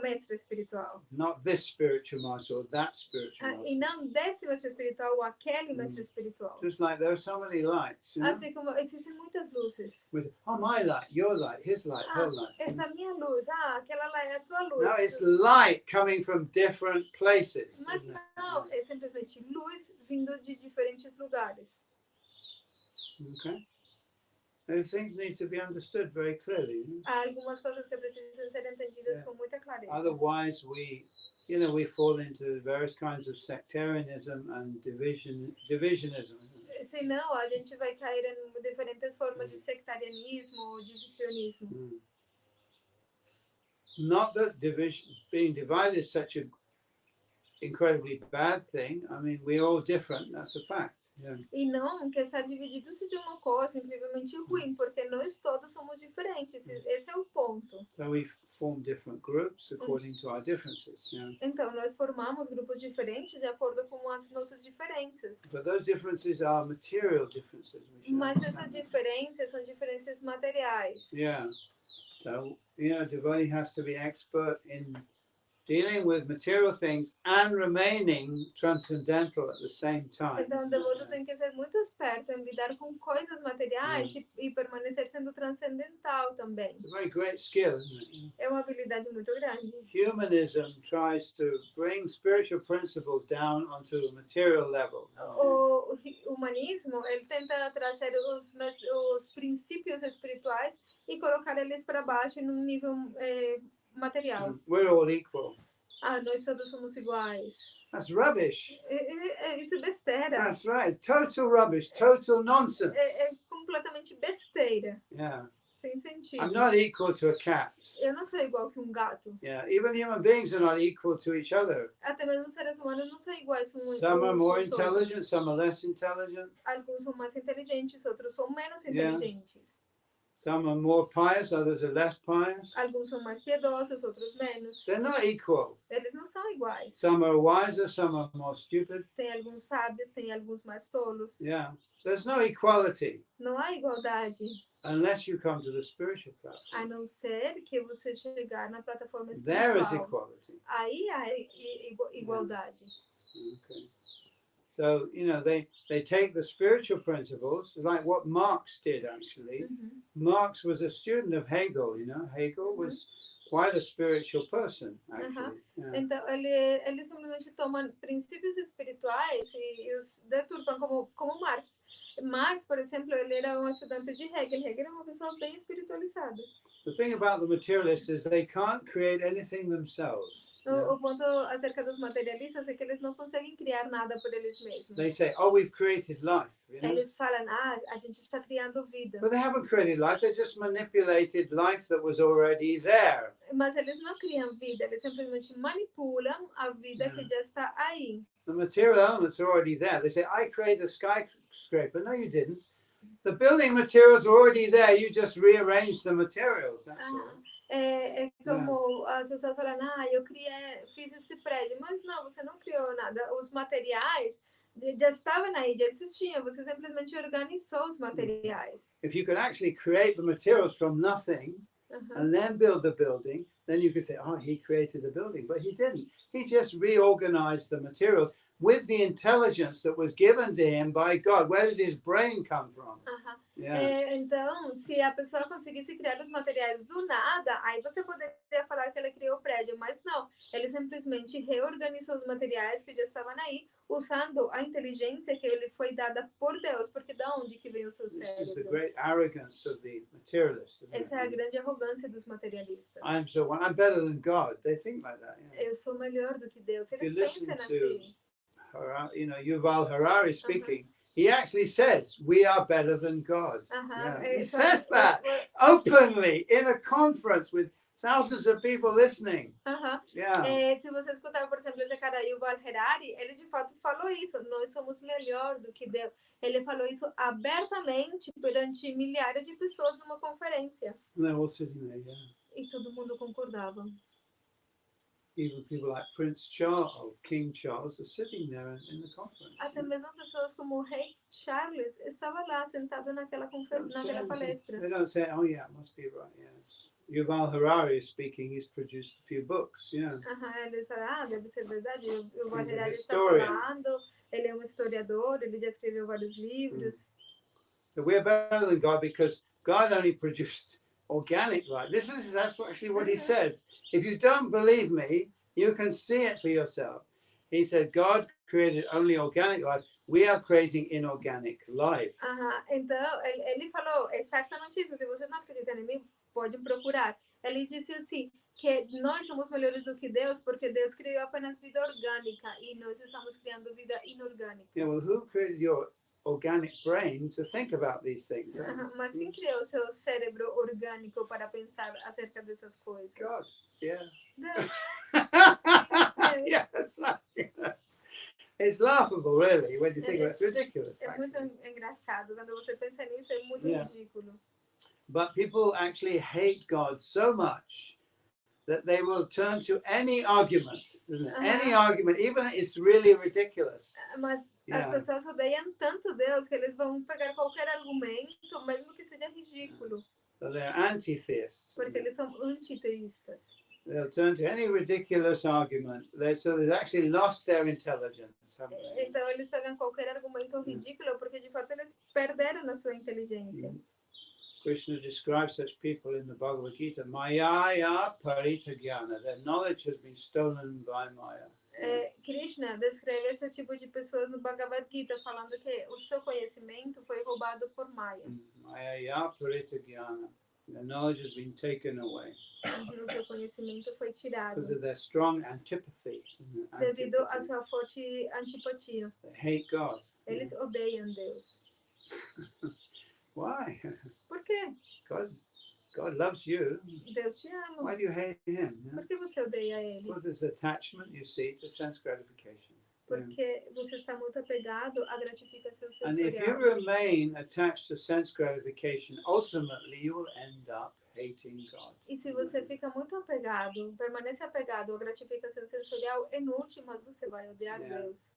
mestre espiritual. Not this spiritual master or that spiritual master. E não desse mestre espiritual ou aquele mestre espiritual. Just like there are so many lights, you know? Assim como existem muitas luzes. With my light, your light, his light, her light. Essa é a minha luz. Aquela lá é a sua luz. No, it's light coming from different places. Mas Isn't it? não, é simplesmente luz vindo de diferentes lugares. Okay. Those things need to be understood very clearly. Há algumas coisas que precisam ser entendidas com muita clareza. Otherwise, we fall into various kinds of sectarianism and divisionism. Senão, a gente vai cair em diferentes formas de sectarianismo ou divisionismo. Not that being divided is such an incredibly bad thing. I mean, we're all different. That's a fact. Yeah. E não que estar dividido seja uma coisa incrivelmente ruim, porque nós todos somos diferentes. Esse é o ponto. So we form different groups according to our differences. Yeah. Então, nós formamos grupos diferentes de acordo com as nossas diferenças. But those differences are material differences. We should Mas essas understand. diferenças são diferenças materiais. Yeah. So, devotee has to be expert in dealing with material things and remaining transcendental at the same time. Então, o devoto tem que ser muito esperto em lidar com coisas materiais e permanecer sendo transcendental também. It's a very great skill, isn't it? É uma habilidade muito grande. Humanism tries to bring spiritual principles down onto a material level. O humanismo, ele tenta trazer os princípios espirituais e colocar eles para baixo num nível material. We're all equal. Nós todos somos iguais. That's rubbish. Isso é besteira. That's right. Total rubbish. Total nonsense. É completamente besteira. Yeah. Sem sentido. I'm not equal to a cat. Eu não sou igual que um gato. Yeah. Even human beings are not equal to each other. Até mesmo seres humanos não são iguais uns Some are more aos outros. intelligent, some are less intelligent. Alguns são mais inteligentes, outros são menos inteligentes. Some are more pious, others are less pious. Alguns são mais piedosos, outros menos. They're not equal. Eles não são iguais. Some are wiser, some are more stupid. Tem alguns sábios, tem alguns mais tolos. Yeah. There's no equality Não há igualdade, unless you come to the spiritual platform. a não ser que você chegar na plataforma There is espiritual. equality. Aí há igualdade. Okay. So, they take the spiritual principles, like what Marx did actually. Marx was a student of Hegel, Hegel was quite a spiritual person, actually. Yeah. Então, ele simplesmente toma princípios espirituais e os deturpam como Marx. Marx, por exemplo, ele era um estudante de Hegel. Hegel era uma pessoa bem espiritualizada. The thing about the materialists is they can't create anything themselves. O ponto acerca dos materialistas é que eles não conseguem criar nada por eles mesmos. They say, oh, we've created life. Eles falam, a gente está criando vida. But they haven't created life, they just manipulated life that was already there. Mas eles não criam vida, eles simplesmente manipulam a vida que já está aí. The material elements are already there. They say, I created a skyscraper. No, you didn't. The building materials are already there, you just rearranged the materials, that's all. É como as pessoas falam, eu fiz esse prédio, mas não, você não criou nada. Os materiais já estavam aí, já existiam, você simplesmente organizou os materiais. If you could actually create the materials from nothing and then build the building, then you could say, oh, he created the building, but he didn't. He just reorganized the materials with the intelligence that was given to him by God. Where did his brain come from? Aham. Yeah. Então, se a pessoa conseguisse criar os materiais do nada, aí você poderia falar que ele criou o prédio, mas não. Ele simplesmente reorganizou os materiais que já estavam aí, usando a inteligência que ele foi dada por Deus, porque da onde que vem o seu This is the cérebro? great arrogance of the materialists. isn't Essa é a it? grande arrogância dos materialistas. I'm better than God. They think like that. Eu sou melhor do que Deus. If Eles you listen pensam to assim. Yuval Harari speaking, he actually says we are better than God. Aham. Yeah. He says that openly in a conference with thousands of people listening. Aham. Yeah. Se você escutar, por exemplo, esse cara Yuval Harari, ele de fato falou isso. Nós somos melhor do que Deus. Ele falou isso abertamente perante milhares de pessoas numa conferência. And they're all sitting there, yeah. E todo mundo concordava. Even people like Prince Charles, King Charles, are sitting there in the conference. Até mesmo pessoas como o rei Charles estava lá sentado naquela palestra. They don't say, oh yeah, it must be right, yes. Yuval Harari is speaking, he's produced a few books, yeah. Eles falam, deve ser verdade. O Yuval He's a Harari está historian. falando, ele é um historiador, ele já escreveu vários livros. So we're better than God because God only produced organic life. That's actually what he says. If you don't believe me, you can see it for yourself. He said God created only organic life. We are creating inorganic life. Então, ele falou exatamente isso. Se você não acredita em mim, pode procurar. Ele disse assim, que nós somos melhores do que Deus, porque Deus criou apenas vida orgânica e nós estamos criando vida inorgânica. Yeah, well, who created your organic brain to think about these things? Mas quem criou o seu cérebro orgânico para pensar acerca dessas coisas? God, yeah. Deus. Yeah, it's laughable, really, when you think about it. It's ridiculous. É muito Actually. engraçado. Quando você pensa nisso, é muito Yeah. ridículo. But people actually hate God so much that they will turn to any argument, isn't it? Any argument, even it's really ridiculous. Mas Yeah. as pessoas odeiam tanto Deus que eles vão pegar qualquer argumento, mesmo que seja ridículo, So they're anti-theists. porque eles são antiteístas. They'll turn to any ridiculous argument. So they've actually lost their intelligence, haven't they? Então eles pegam qualquer argumento ridículo porque de fato eles perderam a sua inteligência. Krishna describes such people in the Bhagavad Gita. Mayaya paritagyana. Their knowledge has been stolen by Maya. Krishna descreve esse tipo de pessoas no Bhagavad Gita, falando que o seu conhecimento foi roubado por Maya. Mayaya paritagyana. Their knowledge has been taken away O seu conhecimento foi tirado because of their strong antipathy. devido à sua forte antipatia. They hate God. Eles odeiam Deus. Why? Por quê? God loves you. Deus te ama. Why do you hate him? Por que você odeia ele? Because there's attachment, you see, to sense gratification. Porque você está muito apegado à gratificação And if you sensorial. remain attached to sense gratification, ultimately you will end up hating God. E se você fica muito apegado, permanece apegado à gratificação sensorial, em últimas você vai odiar Yeah. Deus.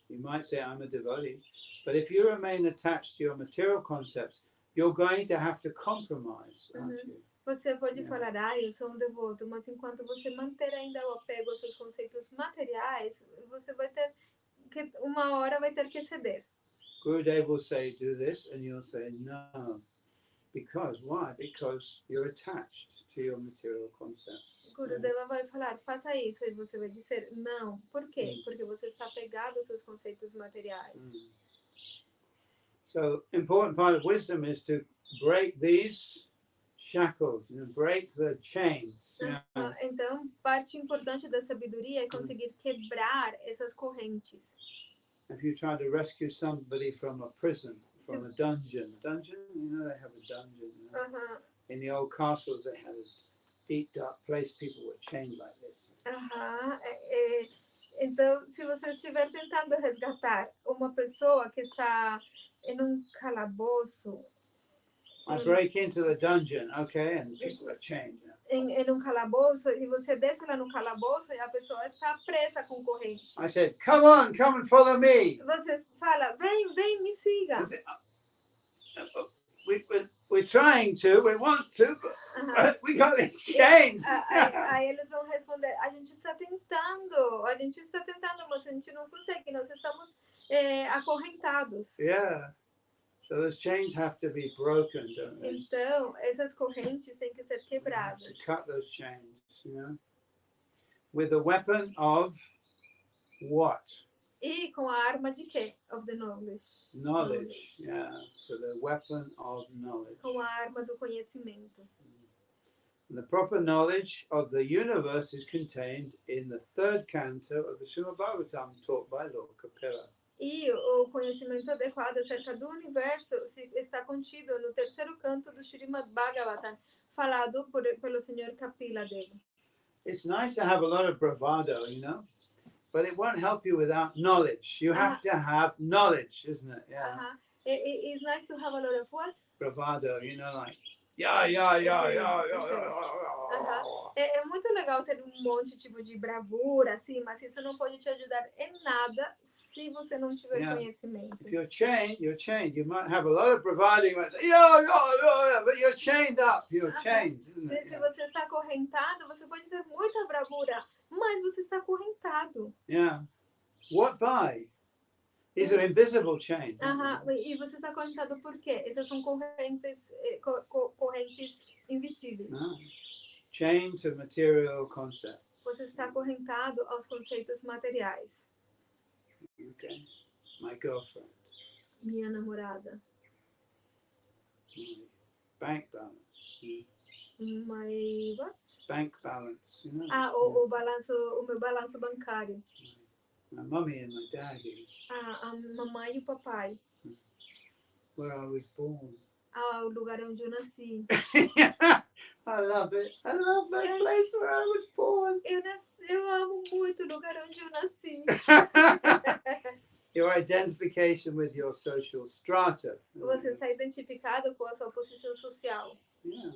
You might say, I'm a devotee. But if you remain attached to your material concepts, you're going to have to compromise, aren't you? Você pode Yeah. falar, eu sou um devoto, mas enquanto você manter ainda o apego aos seus conceitos materiais, você vai ter que, uma hora vai ter que ceder. Gurudev will say, do this, and you'll say, no. Because, why? Because you're attached to your material concepts. Gurudeva vai falar, faça isso, e você vai dizer, não. Por quê? Porque você está apegado aos seus conceitos materiais. So, important part of wisdom is to break these shackles, break the chains. Então, parte importante da sabedoria é conseguir quebrar essas correntes. If you try to rescue somebody from a prison, from a dungeon, they have a dungeon. In the old castles, they had a deep, dark place. People were chained like this. Então, se você estiver tentando resgatar uma pessoa que está em calabouço, I break into the dungeon, okay, and people are chained. em calabouço, e você desce lá no calabouço e a pessoa está presa com corrente. I said, come and follow me. Você fala, vem, me siga. We're trying to, we want to, but we got these chains. Aí eles vão responder, a gente está tentando, mas a gente não consegue, nós estamos acorrentados. Yeah. So those chains have to be broken, don't they? Então, essas correntes têm que ser To quebradas. cut those chains, you know? With the weapon of what? E com a arma de quê? Of the knowledge. Knowledge. Yeah. So the weapon of knowledge. Com a arma do conhecimento. And the proper knowledge of the universe is contained in the third canto of the Srimad Bhagavatam taught by Lord Kapila. E o conhecimento adequado acerca do universo está contido no terceiro canto do Srimad Bhagavatam, falado pelo Senhor Kapila Deva. It's nice to have a lot of bravado, you know, but it won't help you without knowledge. You have to have knowledge, isn't it? Yeah. It's nice to have a lot of what? Bravado, you know, like, É muito legal ter um monte tipo de bravura, assim, mas isso não pode te ajudar em nada se você não tiver conhecimento. If you're chained, you're chained. You might have a lot of bravado, you might say, yeah, but you're chained up. You're chained, isn't it? Se você está acorrentado, você pode ter muita bravura, mas você está acorrentado. Yeah. What by? These are invisible chains. E você está acorrentado por quê? Essas são correntes invisíveis. Chained to material concepts. Você está acorrentado aos conceitos materiais. Okay. My girlfriend. Minha namorada. My bank balance. My what? Bank balance. You know? O meu balanço bancário. My mummy and my daddy. A mamãe e o papai. Where I was born. O lugar onde eu nasci. I love it. I love that place where I was born. Eu amo muito o lugar onde eu nasci. Your identification with your social strata. Você está identificado com a sua posição social. Yeah.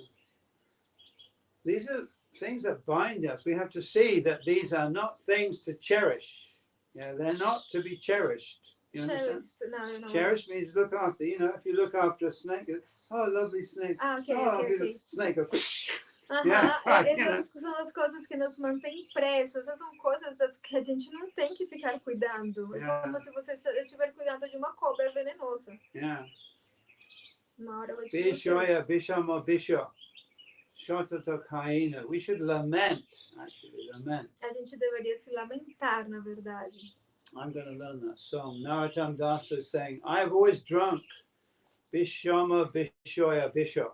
These are things that bind us. We have to see that these are not things to cherish. Yeah, they're not to be cherished. You understand? No. Cherish means look after. You know, if you look after a snake, oh, lovely snake. Okay. Snake. Essas são as coisas que nos mantêm presos. Essas são coisas que a gente não tem que ficar cuidando. É como se você estiver cuidando de uma cobra venenosa. Yeah. Uma hora vai te Bishoya, Bishama, Bisho. Shotatokaina. We should lament, actually, lament. A gente deveria se lamentar, na verdade. I'm going to learn that song. Narottam Das is saying, I have always drunk Bishama, Bishoya, Bisho.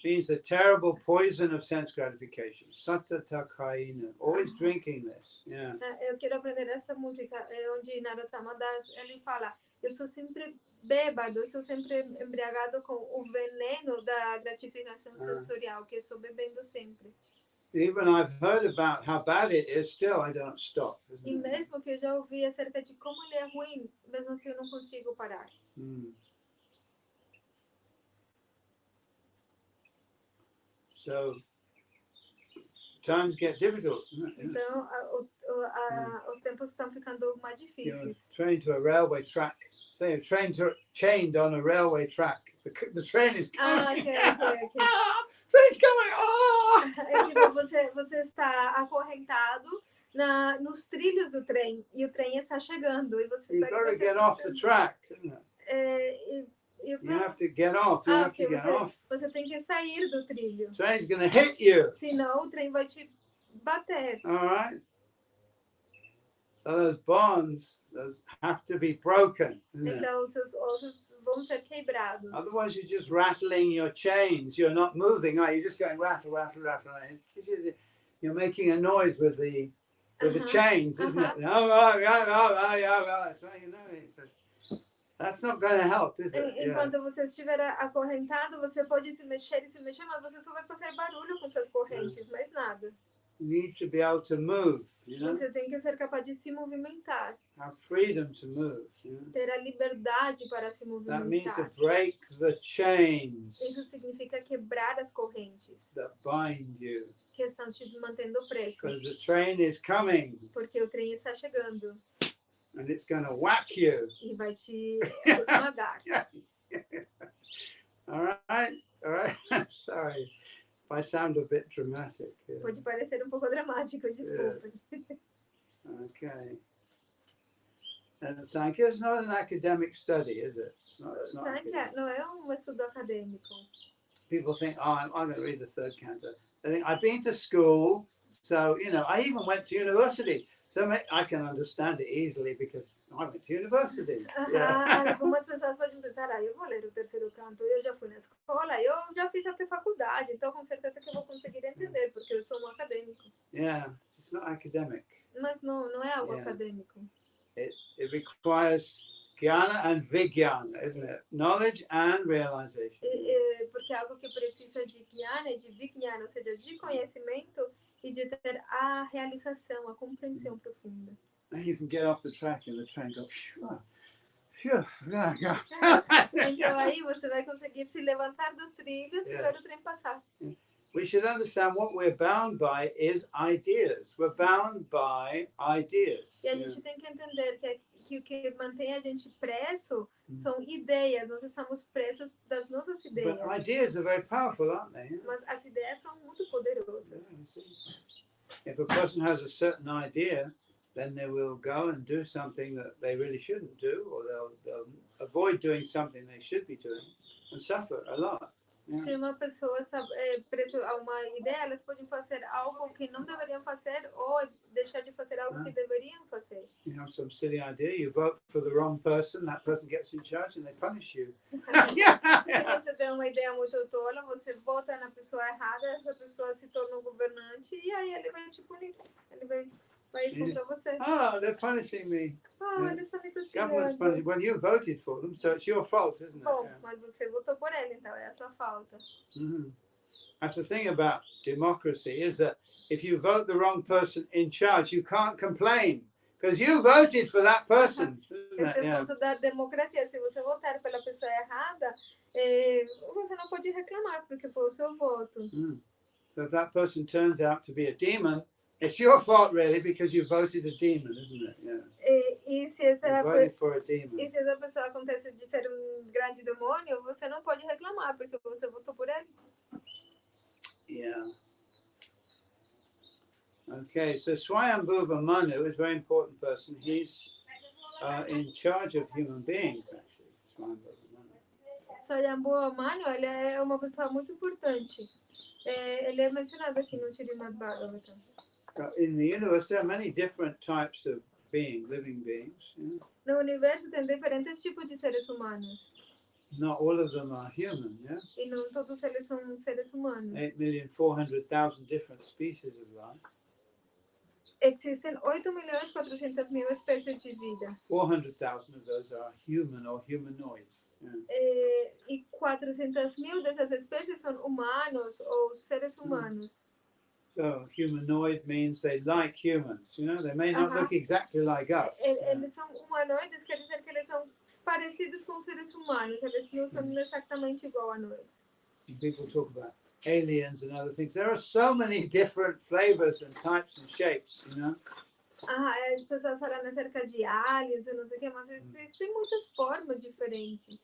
Means the terrible poison of sense gratification. Satatakaina. Always drinking this. Yeah. Eu quero aprender essa música, onde Narottam Das, ele fala, eu sou sempre bêbado, eu sou sempre embriagado com o veneno da gratificação sensorial, que eu estou bebendo sempre. Even I've heard about how bad it is, still I don't stop. E mesmo que eu já ouvi acerca de como ele é ruim, mesmo assim eu não consigo parar. So, times get difficult. Então, os tempos estão ficando mais difíceis. Train to a railway track. Say a train chained on a railway track. The train is coming. Okay. Train's coming. É tipo, você está acorrentado nos trilhos do trem e o trem está chegando e você You've got to get off the track, isn't it? You have to get off. You have to get off. Você tem que sair do trilho. The train's going to hit you. Senão o trem vai te bater. All right. So those bonds have to be broken. Então os seus ossos vão ser quebrados. Otherwise, you're just rattling your chains. You're not moving. You're just going rattle. You're making a noise with the chains, isn't it? So you know that's not going to help, is it? Enquanto você estiver acorrentado, você pode se mexer, mas você só vai fazer barulho com suas correntes, mais nada. You need to be able to move, you know? Você tem que ser capaz de se movimentar. Have freedom to move, you know? Ter a liberdade para se movimentar. That means to break the chains. Isso significa quebrar as correntes that bind you. Que estão te mantendo preso. Because the train is coming. Porque o trem está chegando. And it's going to whack you. E vai te esmagar. All right. Sorry if I sound a bit dramatic. Pode parecer um pouco dramático, desculpe. Okay. And Sankhya is not an academic study, is it? It's not Sankhya academic. não é um estudo acadêmico. People think, oh, I'm going to read the third canto. They think, I've been to school, so, I even went to university. So I can understand it easily because I went to university. Yeah. Algumas pessoas podem pensar, eu vou ler o terceiro canto, eu já fui na escola, eu já fiz até faculdade, então com certeza que eu vou conseguir entender, porque eu sou um acadêmico. Yeah, it's not academic. Mas não é algo acadêmico. It requires jnana and vijnana, isn't it? Knowledge and realization. Porque é algo que precisa de jnana e de vijnana, ou seja, de conhecimento e de ter a realização, a compreensão profunda. And you can get off the track and the train go, phew. Então aí você vai conseguir se levantar dos trilhos e ver o trem passar. We should understand what we're bound by is ideas. We're bound by ideas. E a gente tem que entender que o que mantém a gente preso são ideias. Nós estamos presos das nossas ideias. But ideas are very powerful, aren't they? Mas as ideias são muito poderosas. If a person has a certain idea, then they will go and do something that they really shouldn't do, or they'll avoid doing something they should be doing and suffer a lot. Yeah. Se uma pessoa é preso a uma ideia, elas podem fazer algo que não deveriam fazer ou deixar de fazer algo que deveriam fazer. You have some silly idea, you vote for the wrong person, that person gets in charge and they punish you. Se você tem uma ideia muito tola, você vota na pessoa errada, essa pessoa se torna um governante e aí ele vai te punir. Ele vai ir contra você. Oh, they're punishing me. Eles estão me Government's castigando. punishing. Well, you voted for them, so it's your fault, isn't it? Bom, mas você votou por ele, então é a sua falta. That's the thing about democracy, is that if you vote the wrong person in charge, you can't complain because you voted for that person. Esse é o ponto da democracia. Se você votar pela pessoa errada, você não pode reclamar porque foi o seu voto. So if that person turns out to be a demon, it's your fault really because you voted a demon, isn't it? Yeah. E se essa You voted for a demon. E se essa pessoa acontece de ser grande demônio, você não pode reclamar porque você votou por ele. Yeah. Okay, so Swayambhuva Manu is a very important person. He's in charge of human beings, actually. Swayambhuva Manu, ele é uma pessoa muito importante. Ele é mencionado aqui no Srimad Bhagavatam. In the universe, there are many different types of living beings. Yeah? No universo tem diferentes tipos de seres humanos. Not all of them are human, yeah? E não todos eles são seres humanos. 8,400,000 different species of life. Existem 8.400.000 espécies de vida. 400,000 of those are human or humanoid. Yeah. E 400.000 dessas espécies são humanos ou seres humanos. So humanoid means they like humans, they may not look exactly like us. Eles são humanoides, quer dizer que eles são parecidos com seres humanos, eles não são exatamente igual a nós. People talk about aliens and other things. There are so many different flavors and types and shapes, As pessoas falam acerca de aliens, eu não sei o que, mas existem muitas formas diferentes.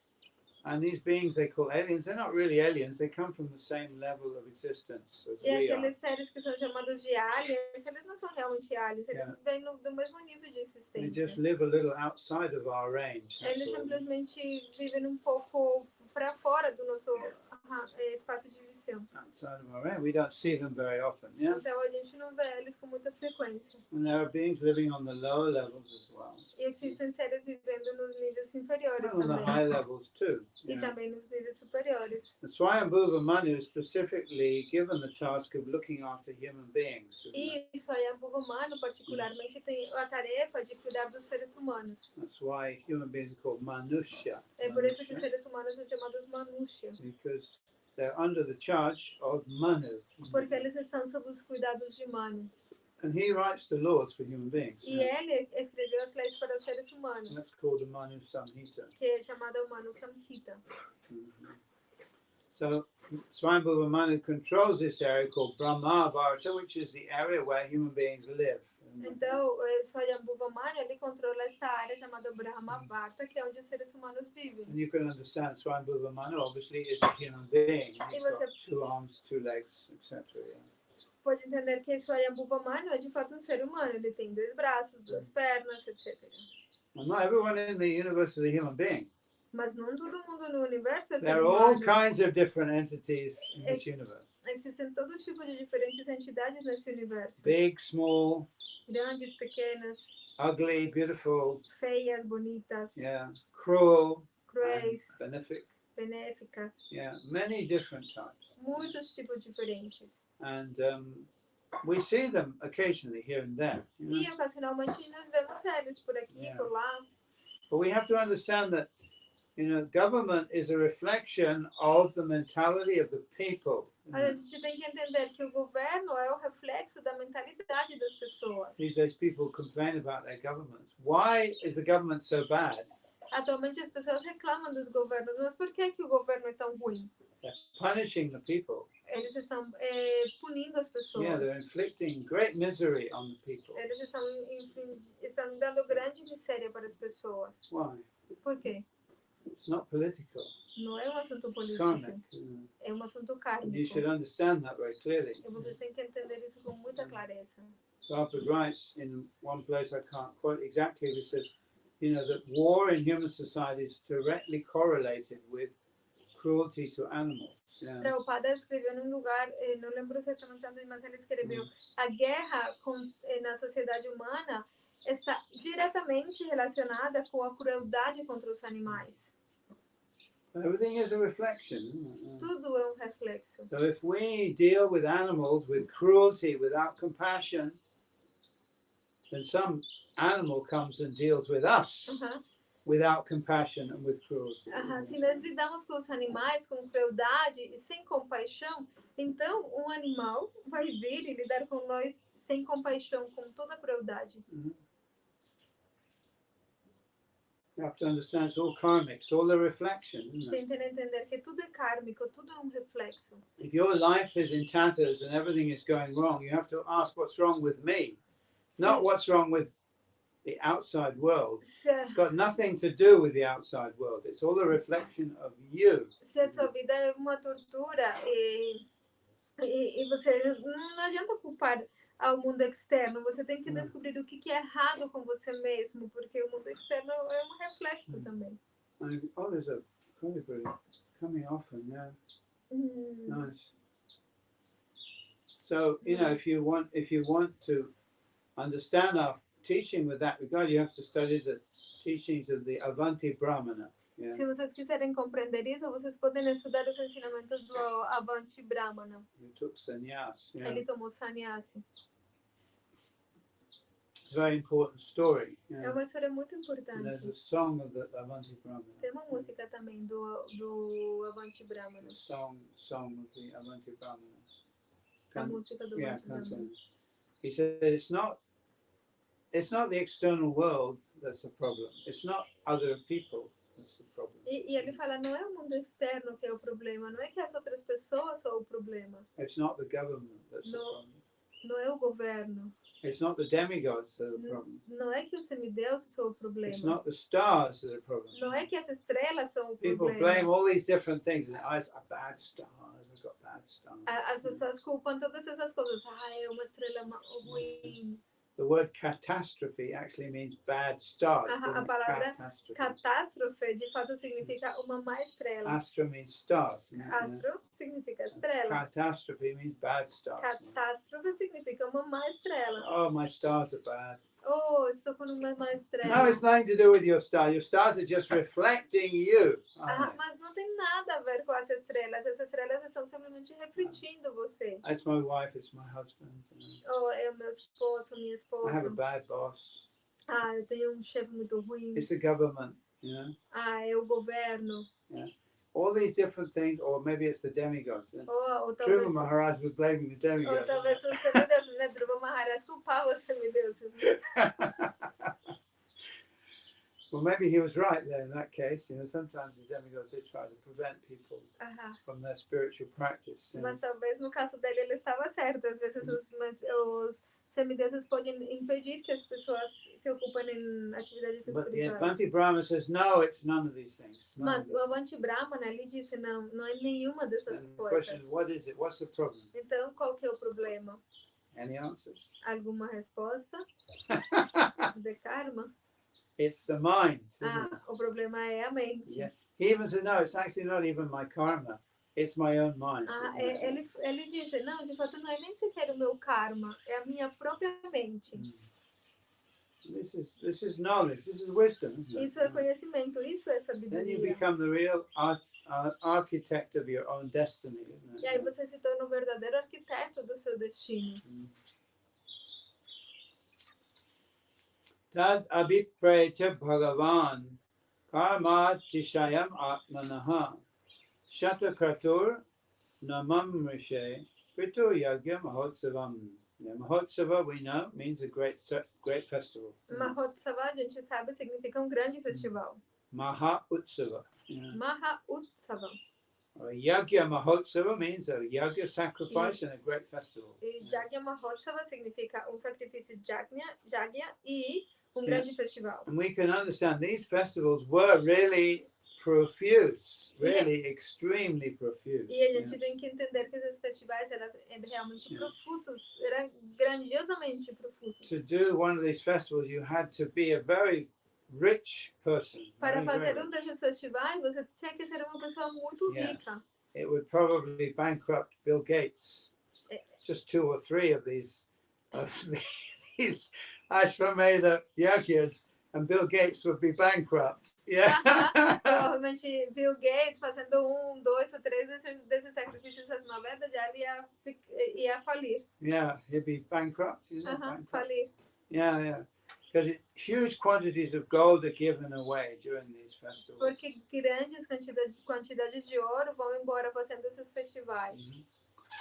And these beings they call aliens, they're not really aliens, they come from the same level of existence as E we are. aqueles seres que são chamados de aliens, eles não são realmente aliens, eles vêm do mesmo nível de They existência. just live a little outside of our range. Eles simplesmente vivem um pouco para fora do nosso espaço de visão. Outside of our range. We don't see them very often, yeah? Então a gente não vê eles com muita frequência. And there are beings living on the lower levels as well. E existem seres vivendo nos níveis inferiores And on the também. high levels too. E também nos níveis superiores. The Swayambhuva Manu is specifically given the task of looking after human beings. E Swayambhuva humano, particularmente, tem a tarefa de cuidar dos seres humanos. That's why human beings are called Manusya. É por isso que os seres humanos são chamados Manusya. Because they're under the charge of Manu. Porque eles estão sob os cuidados de Manu. And he writes the laws for human beings. E ele escreveu as leis para os seres humanos, That's called the Manu Samhita. que é chamada Manu Samhita. So Swayambhuva Manu controls this area called Brahmavarta, which is the area where human beings live. Então, Swayambhuva Manu, ele controla esta área chamada Brahmavarta, que é onde os seres humanos vivem. And you can understand Swayambhuva Manu obviously is a human being. He's got 2 arms, 2 legs, etc. Yeah. pode entender que Swayambhuva Manu é de fato um ser humano. Ele tem 2 braços, 2 pernas, etc. And not everyone in the universe is a human being. Mas não todo mundo no universo é ser There are all humano. kinds of different entities in this universe. Existem todo tipo de diferentes entidades nesse universo. Big, small, Grandes, pequenas, ugly, beautiful, feias, bonitas, yeah, cruel, cruéis, and benefic. benéficas. Yeah, many different types. Muitos tipos diferentes. And we see them occasionally here and there. You know? E ocasionalmente nós vemos eles por aqui, Yeah. por lá. But we have to understand that, government is a reflection of the mentality of the people. A gente tem que entender que o governo é o reflexo da mentalidade das pessoas. These days people complain about their governments. Why is the government so bad? Atualmente as pessoas reclamam dos governos, mas por que que o governo é tão ruim? They're punishing the people. Eles estão punindo as pessoas. Yeah, they're inflicting great misery on the people. Eles estão dando grande miséria para as pessoas. Why? Por quê? It's not political. Não é um assunto It's político, karmic. é um assunto And you kármico. should understand that very clearly. E vocês têm que entender isso com muita clareza. Prabhupada writes in one place, I can't quote exactly, but he says, that war in human society is directly correlated with cruelty to animals. Yeah. Prabhupada escreveu num lugar, não lembro exatamente onde, mas ele escreveu: a guerra na sociedade humana está diretamente relacionada com a crueldade contra os animais. Everything is a reflection, isn't it? Tudo é um reflexo. So if we deal with animals with cruelty, without compassion, then some animal comes and deals with us without compassion and with cruelty. Se nós lidamos com os animais com crueldade e sem compaixão, então um animal vai vir e lidar com nós sem compaixão, com toda a crueldade. You have to understand it's all karmic, it's all a reflection, isn't it? Tem que entender que tudo é kármico, tudo é um reflexo. If your life is in tatters and everything is going wrong, you have to ask what's wrong with me, not what's wrong with the outside world. It's got nothing to do with the outside world. It's all a reflection of you. Se a sua vida é uma tortura e você não adianta culpar ao mundo externo, você tem que descobrir o que é errado com você mesmo, porque o mundo externo é um reflexo também. There's a colibri coming often, yeah. Nice. So, if you want to understand our teaching with that regard, you have to study the teachings of the Avanti Brahmana. Yeah. Se vocês quiserem compreender isso, vocês podem estudar os ensinamentos do Avanti Brahmana. He took sannyas. Yeah. Ele tomou sannyasi. It's a very important story. É Yeah. uma história muito And there's importante. a song of the Avanti Brahmana. Tem uma música também do Avanti Brahmana. The song of the Avanti Brahmana. A música do Yeah, Avanti Brahmana. he said it's not the external world that's the problem. It's not other people that's the problem. E ele fala, não é o mundo externo que é o problema, não é que as outras pessoas são o problema, It's not the government that's the No. problem. não é o governo, It's not the demigods that are the problem. não é que os semideuses são o It's problema, not the stars that are the problem. não é que as estrelas são o People blame problema. all these different things. And I are bad stars. I've got bad stars. As pessoas culpam todas essas coisas. É uma estrela ruim. The word catastrophe actually means bad stars. A doesn't it? palavra Catastrophe. catástrofe, de fato, significa uma má estrela. Astra means stars. isn't it? Astro significa estrela. Catastrophe means bad stars. Catástrofe significa uma má estrela. Oh, my stars are bad. Oh, estou com uma má estrela. No, it's nothing to do with your star. Your stars are just reflecting you. aren't they? Mas não tem nada a ver com as estrelas. As estrelas estão simplesmente refletindo você. It's my wife, it's my husband. Oh, é o meu esposo, minha I have a esposa. bad boss. Eu tenho um chefe muito ruim. It's the government, É o governo. All these different things, or maybe it's the demigods. Ou Dhruva talvez, Maharaj was blaming the ou demigods. talvez os semideuses, né? Dhruva Maharaj culpava os semideuses. Well, maybe he was right there in that case. Sometimes the demigods, they try to prevent people from their spiritual practice. Mas talvez no caso dele ele estava certo. Às vezes os semideuses podem impedir que as pessoas se ocupem em atividades But the espirituais. Avanti Brahma says, no, it's none of these things. None of Mas these o Avanti Brahmana, ele disse, não é nenhuma dessas And the question is, coisas. what is it? What's the problem? Então, qual que é o problema? Any answers? Alguma resposta de karma? It's the mind, isn't Ah, it? o problema é a mente. Yeah. He even said, no, it's actually not even my karma. It's my own mind. Ah, Isn't it? ele disse, não, de fato não é nem sequer o meu karma, é a minha própria mente. This is knowledge. This is wisdom, isn't it? Isso é conhecimento, isso é Then you sabedoria. become the real architect of your own destiny, isn't E aí it? você se torna o verdadeiro arquiteto do seu destino. Tad abhipreta bhagavan karma tishayam atmanaha shatakratur namam rishe kritur yagya mahotsavam. Yeah, Mahotsava, we know, means a great festival. Mahotsava, a gente sabe, significa grande festival. Maha Utsava. Yeah. Maha Utsava. Yagya Mahotsava means a yagya sacrifice and a great festival. E Yagya Mahotsava significa sacrifício Yagya e grande festival. And we can understand these festivals were really profuse, really extremely profuse. E a gente tem que entender que esses festivais eram realmente profusos, eram grandiosamente profusos. To do one of these festivals, you had to be a very rich person. Para fazer very desses festivais, você tinha que ser uma pessoa muito rica. It would probably bankrupt Bill Gates. Just 2 or 3 of these Ashwamedha yagyas, and Bill Gates would be bankrupt. Yeah. Provavelmente Bill Gates fazendo 1, 2 ou 3 desses sacrifícios Ashwamedha, já ele ia falir. Yeah, he'd be bankrupt. Bankrupt. Falir. Yeah. Because huge quantities of gold are given away during these festivals. Porque grandes quantidades de ouro vão embora fazendo esses festivais.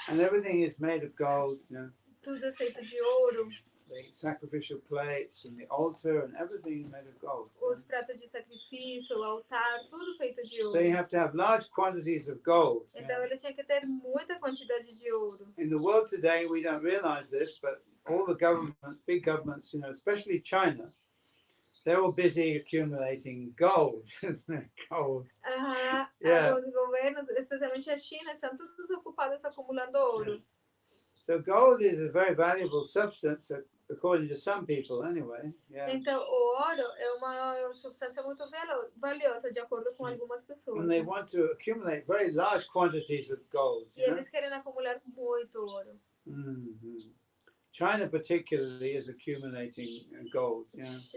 And everything is made of gold, Tudo é feito de ouro. The sacrificial plates and the altar and everything is made of gold. Os pratos de sacrifício, o altar, tudo feito de ouro. So you have to have large quantities of gold. Então eles tinham que ter muita quantidade de ouro. In the world today, we don't realize this, but all the big governments, especially China, they're all busy accumulating gold. Gold. Os governos, especialmente a China, estão todos ocupados acumulando ouro. So gold is a very valuable substance, according to some people, anyway. Então o ouro é uma substância muito valiosa, de acordo com algumas pessoas. And they want to accumulate very large quantities of gold. E eles querem acumular muito ouro. China particularly is accumulating gold.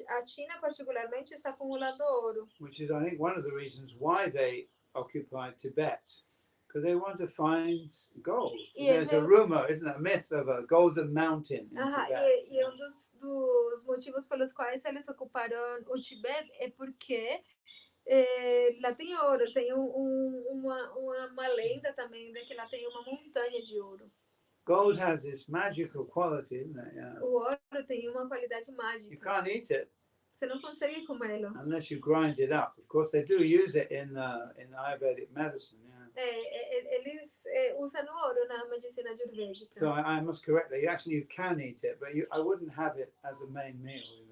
A China particularmente está acumulando ouro. Which is, I think, one of the reasons why they occupied Tibet, because they want to find gold. There's a rumor, isn't it, a myth of a golden mountain in Tibet. E dos motivos pelos quais eles ocuparam o Tibete é porque lá tem ouro, tem uma lenda também de que lá tem uma montanha de ouro. Gold has this magical quality, isn't it? O ouro tem uma qualidade mágica. You can't eat it. Você não consegue comê-lo. Unless you grind it up. Of course, they do use it in Ayurvedic medicine. Eles usam o ouro na medicina ayurvédica. So I must correct that. You can eat it, but I wouldn't have it as a main meal.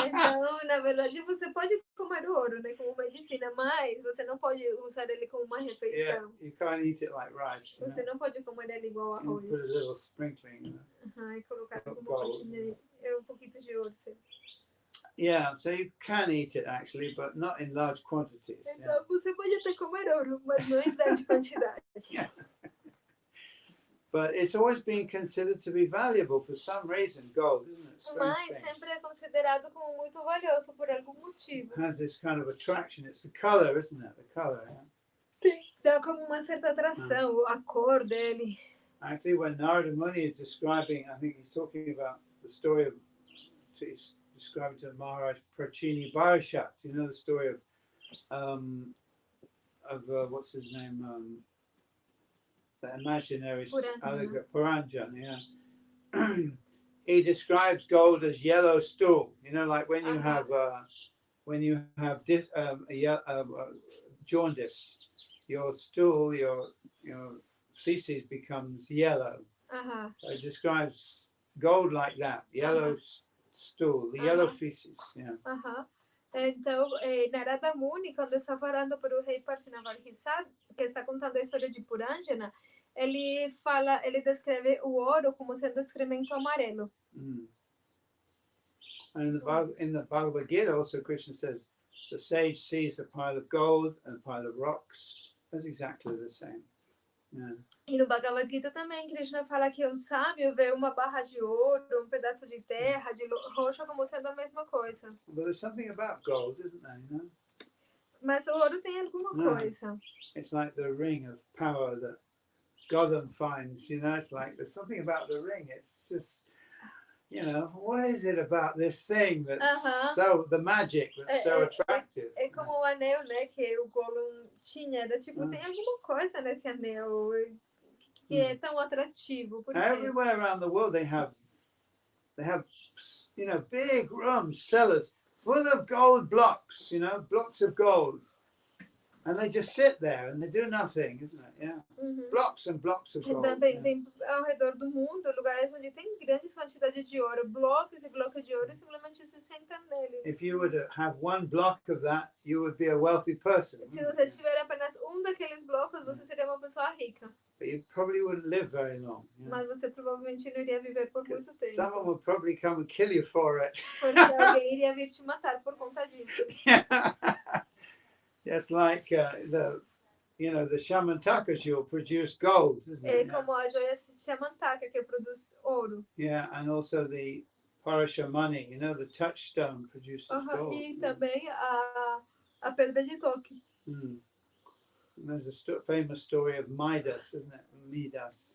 Então, na verdade, você pode comer o ouro, né, como medicina, mas você não pode usar ele como uma refeição. You can't eat it like rice. Você não pode comer ele igual arroz. Put a little sprinkling. E colocar um pouquinho de ouro. Yeah, so you can eat it actually, but not in large quantities. Então, você pode até comer ouro, mas não em grande quantidade. But it's always been considered to be valuable for some reason, gold, isn't it? Mas sempre é considerado como muito valioso por algum motivo. It has this kind of attraction. It's the color, isn't it? The color. Dá como uma certa atração, a cor dele. Actually, when Narada Muni is describing, I think he's talking about the story of, he's describing to Maharaj Prachini Barishat. You know the story of what's his name? The imaginary Puranjan, he describes gold as yellow stool. You know, like when you have jaundice, your stool, your feces becomes yellow. So it describes gold like that, yellow stool, the yellow feces. Então, Narada Muni, quando está falando para o rei Parthinavarhisa, que está contando a história de Puranjana, ele descreve o ouro como sendo excremento amarelo. And in the Bhagavad Gita also Krishna says the sage sees a pile of gold and a pile of rocks. That's exactly the same. Yeah. E no Bhagavad Gita também, Krishna fala que um sábio vê uma barra de ouro, um pedaço de terra, de rocha, como sendo a mesma coisa. But there's something about gold, isn't there? You know? Mas o ouro tem alguma coisa. It's like the ring of power that Gotham finds, you know, it's like there's something about the ring. It's just, you know, what is it about this thing that's so, the magic that's so attractive? É como o anel, né, que o Gollum tinha. Era tipo, tem alguma coisa nesse anel que é tão atrativo. Porque... Everywhere around the world they have, you know, big rooms, cellars full of gold blocks, you know, blocks of gold. And they just sit there and they do nothing, isn't it? Yeah. Blocks and blocks of gold. Então, tem ao redor do mundo lugares onde tem grandes quantidades de ouro, blocos e blocos de ouro, e simplesmente se sentam nele. If you were to have one block of that, you would be a wealthy person. Se você tiver apenas daqueles blocos, você seria uma pessoa rica. But you probably wouldn't live very long. Yeah. Mas você provavelmente não iria viver por muito tempo. Someone would probably come and kill you for it. Porque alguém iria vir te matar por conta disso. Just like the Shamantaka jewel produced gold, isn't it? É como a joia Shamantaka que produz ouro. Yeah, and also the Parashamani, you know, the touchstone produces gold. E também a pedra de toque. And there's a famous story of Midas, isn't it? Midas.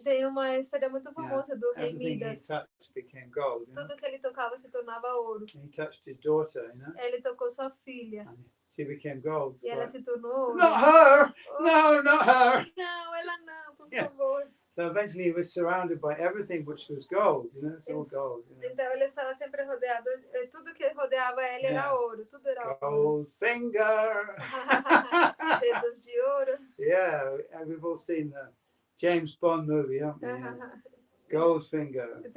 Tem uma história muito famosa do rei Everything Midas. he touched became gold. You know? Tudo que ele tocava se tornava ouro. He touched his daughter, you know. Ele tocou sua filha. And she became gold. E ela se tornou ouro. Not her! No, not her! Não, ela não, por favor. So eventually he was surrounded by everything which was gold, you know, it's all gold. You know? Então ele estava sempre rodeado, tudo que rodeava ele era ouro, tudo era ouro. Goldfinger! Dedos de ouro. Yeah, we've all seen the James Bond movie, haven't we? Yeah. Goldfinger. Yeah. De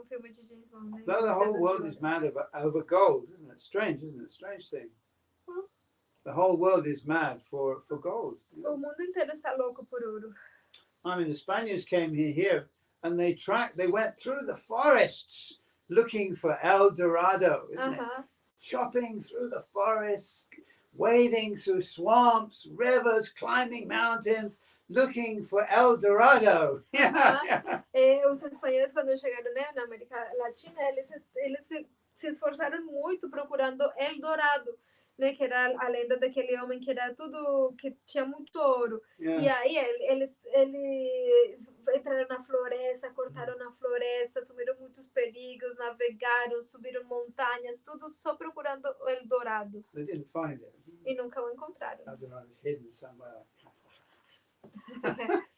filme de James Bond. Né? No, the whole world is mad over gold, isn't it? Strange, isn't it? Strange thing. The whole world is mad for gold. You know? O mundo inteiro está louco por ouro. I mean, the Spaniards came here and they went through the forests looking for El Dorado, isn't it? Shopping through the forests, wading through swamps, rivers, climbing mountains, looking for El Dorado. Os espanhóis, quando chegaram, né, na América Latina, eles se esforçaram muito procurando El Dorado. Né, que era a lenda daquele homem que era tudo, que tinha muito ouro. E aí eles entraram na floresta, cortaram na floresta, assumiram muitos perigos, navegaram, subiram montanhas, tudo só procurando o Eldorado. They didn't find it. E nunca o encontraram. Eldorado is hidden somewhere.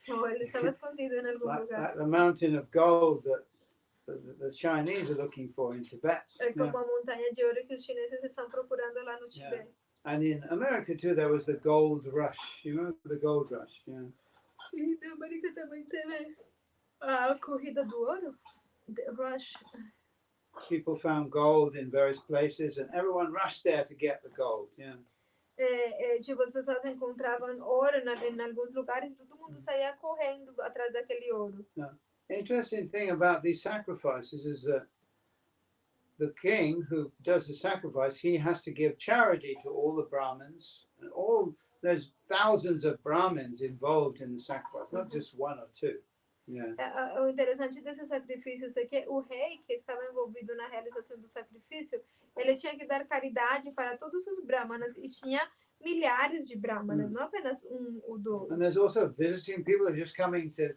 Então, ele estava escondido em algum lugar. Like the mountain of gold that the Chinese are looking for in Tibet. É como a montanha de ouro que os chineses estão procurando lá no Tibete. And in America too, there was the gold rush. You remember the gold rush? Yeah. E na América também teve a corrida do ouro, the rush. People found gold in various places, and everyone rushed there to get the gold. Yeah. Tipo, as pessoas encontravam ouro em alguns lugares, todo mundo saía correndo atrás daquele ouro. Yeah. Interesting thing about these sacrifices is that the king who does the sacrifice, he has to give charity to all the Brahmins. And there's thousands of Brahmins involved in the sacrifice, not just one or two. Yeah. O interessante desses sacrifícios é que o rei que estava envolvido na realização do sacrifício, ele tinha que dar caridade para todos os brahmanas e tinha milhares de brahmanas, não apenas ou dois. And there's also visiting people who are just coming to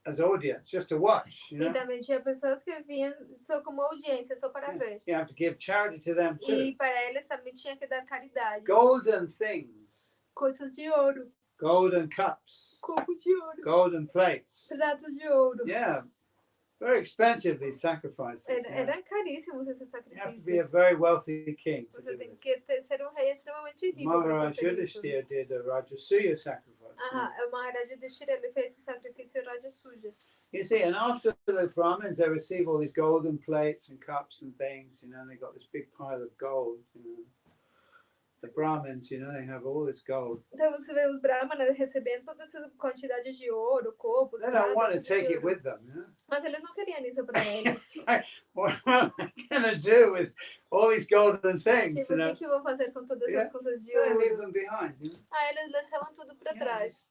as audience, just to watch, you know? E também tinha pessoas que vinham só como audiência, só para ver. You have to give charity to them too. E para eles também tinha que dar caridade. Golden things. Coisas de ouro. Golden cups. Copo de ouro. Golden plates. Pratos de ouro. Yeah. Very expensive, these sacrifices. Eram caríssimos esses You have to sacrifícios. be a very wealthy king to Você do tem this. que ser um rei extremamente rico. Maharaj Yudhishthira did a Rajasuya sacrifice. O Maharaj Yudhishthira, ele fez o sacrifício Rajasuya. You see, and after the Brahmins, they receive all these golden plates and cups and things, you know, and they got this big pile of gold, you know. the Brahmins, you know, they have all this gold. Então você vê os brahmanas recebendo toda essa quantidade de ouro, copos, They don't want to pratas, tudo de take it ouro. with them, you know. Mas eles não queriam isso para eles. It's like, what am I going to do with all these golden things, Tipo, you o know? que eu vou fazer com todas Yeah. essas coisas de They leave ouro? them behind, you know. Ah, eles deixavam tudo para Yeah, trás.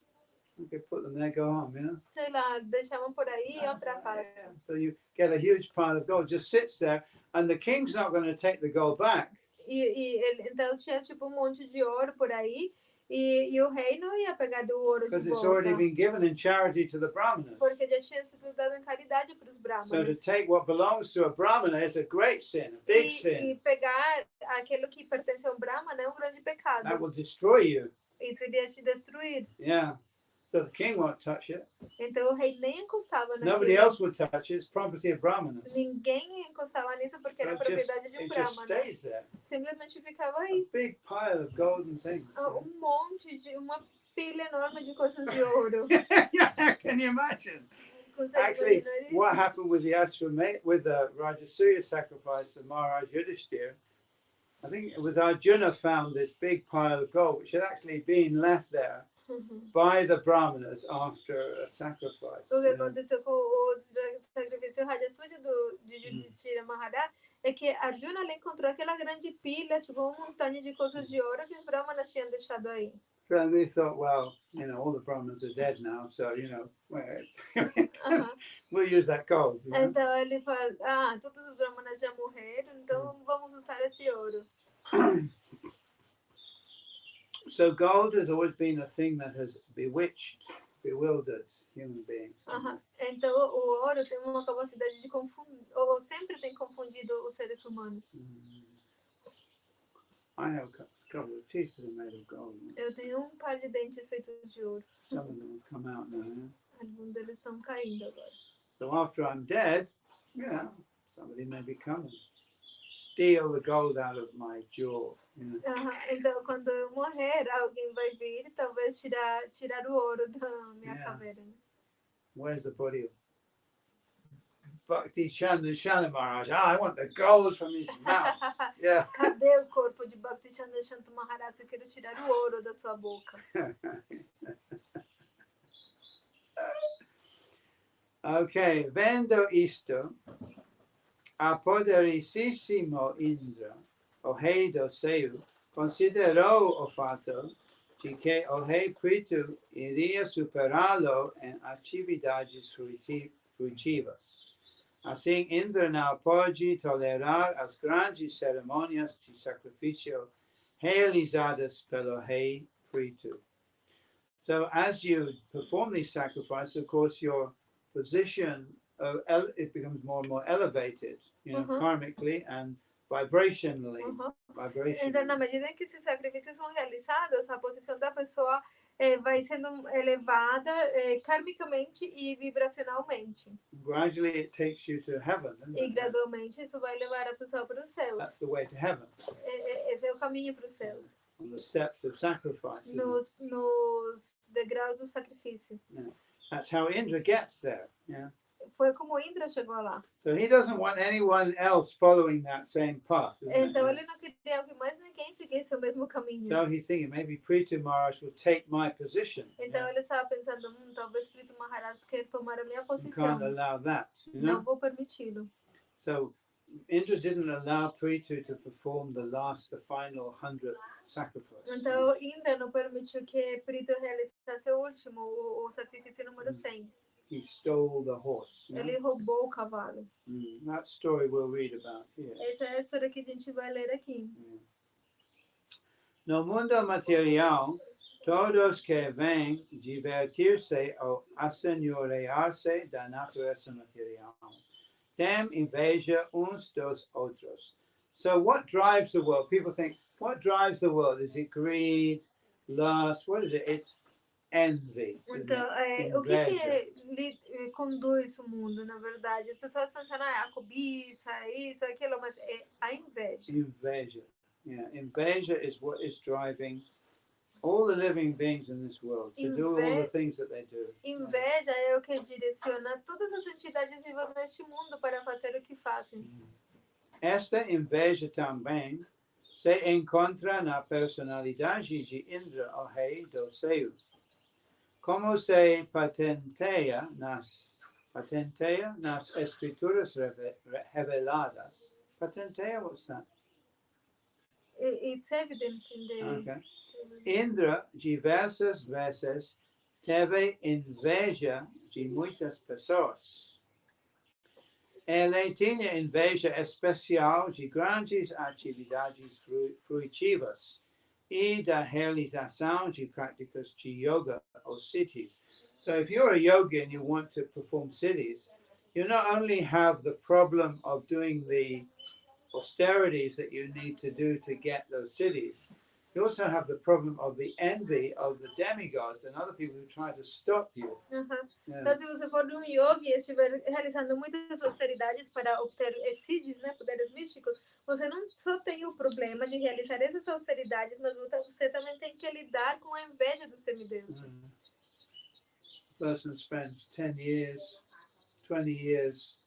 You can put them there, go home, you know. Sei lá, deixavam por aí e iam para casa. Yeah. So you get a huge pile of gold, just sits there, and the king's not going to take the gold back. Então tinha tipo um monte de ouro por aí e o rei não ia pegar do ouro de Because it's volta. already been given in charity to the Brahmanas. Porque já tinha sido dado em caridade para os So to brahmanas. take what belongs to a Brahmana is a great sin, a big E sin. pegar aquilo que pertence a um brahmana é um grande pecado. That will destroy you. Isso iria te destruir. Yeah. So the king won't touch it. Então o rei nem encostava Nobody naquilo. else would touch it. It's property of Brahmanas. Ninguém encostava nisso porque era So it propriedade de um just brahmana. stays there. Simplesmente ficava A aí. big pile of golden things. Um monte de, uma pilha enorme de coisas de ouro. Yeah, can you imagine? Consegue Actually, imaginar isso? what happened with the with the Rajasuya sacrifice of Maharaj Yudhishthira? I think it was Arjuna found this big pile of gold, which had actually been left there by the Brahmanas after a sacrifice. O que you know. aconteceu com o sacrifício Rajasuya de Yudhishthira Maharaj é que Arjuna ali encontrou aquela grande pilha, tipo uma montanha de coisas de ouro que os brahmanas tinham deixado aí. And they thought, well, you know, all the Brahmanas are dead now, so, you know, we'll use that gold. You know? Então ele fala, todos os brahmanas já morreram, então vamos usar esse ouro. So gold has always been a thing that has bewitched, bewildered human beings. Então o ouro tem uma capacidade de confundir, ou sempre tem confundido os seres humanos. I have a couple of teeth that are made of gold. Eu tenho par de dentes feitos de ouro. Some of them will come out now. You know? Alguns deles estão caindo agora. So after I'm dead, somebody may be coming, steal the gold out of my jaw. You know? Então quando eu morrer, alguém vai vir e talvez tirar o ouro da minha caveira. Where's the body of Bhakti Chandra Maharaj? I want the gold from his mouth. Yeah. Cadê o corpo de Bhakti Chandra Shanto Maharaj? Eu quero tirar o ouro da sua boca. Ok, vendo isto, a poderosissimo Indra, o rei do céu, considerou o fato de que o rei Prithu iria superá-lo em atividades frutivas. Assim, Indra não pode tolerar as grandes cerimônias de sacrifício realizadas pelo rei Prithu. So, as you perform these sacrifices, of course, your position it becomes more and more elevated, you know, karmically and vibrationally. Então, na medida em que esses sacrifícios são realizados, a posição da pessoa vai sendo elevada karmicamente e vibracionalmente. Gradually, it takes you to heaven. E gradualmente isso vai levar a pessoa para os céus. That's the way to heaven. Esse é o caminho para os céus. On the steps of sacrifice. Nos degraus do sacrifício. Yeah. That's how Indra gets there. Yeah. Foi como Indra chegou lá. So he doesn't want anyone else following that same path. Então ele não queria que mais ninguém seguisse o mesmo caminho. So he's thinking maybe Prithu Maharaj will take my position. Então ele estava pensando, talvez Prithu Maharaj quer tomar a minha You posição. can't allow that. You know? Não vou permiti-lo. So Indra didn't allow Prithu to perform the final 100th sacrifice. Então Indra não permitiu que Prithu realizasse o último, o sacrifício número 100. He stole the horse. Ele roubou o cavalo. That story we'll read about here. Essa é a história que a gente vai ler aqui. No mundo material, todos que vêm divertir-se ou assenhorear-se da natureza material têm inveja uns dos outros. So what drives the world? People think, what drives the world? Is it greed, lust? What is it? It's envy. Então, o que conduz o mundo, na verdade? As pessoas pensam, a cobiça, isso, aquilo, mas é a inveja. Inveja. Yeah, inveja is what is driving all the living beings in this world to do all the things that they do. Inveja é o que direciona todas as entidades vivas neste mundo para fazer o que fazem. Esta inveja também se encontra na personalidade de Indra, o rei do céu. Como se patenteia nas escrituras reveladas. Patenteia, what's that? It's evident in the... Okay. Indra diversas vezes teve inveja de muitas pessoas. Ele tinha inveja especial de grandes atividades fruitivas e da realização de práticas de yoga or siddhis. So if you're a yogi and you want to perform siddhis, you not only have the problem of doing the austerities that you need to do to get those siddhis, you also have the problem of the envy of the demigods and other people who try to stop you. Yeah. Então, se você for um yogi e estiver realizando muitas austeridades para obter siddhis, né, poderes místicos, você não só tem o problema de realizar essas austeridades, mas você também tem que lidar com a inveja dos semideuses. A person spends 10 years, 20 years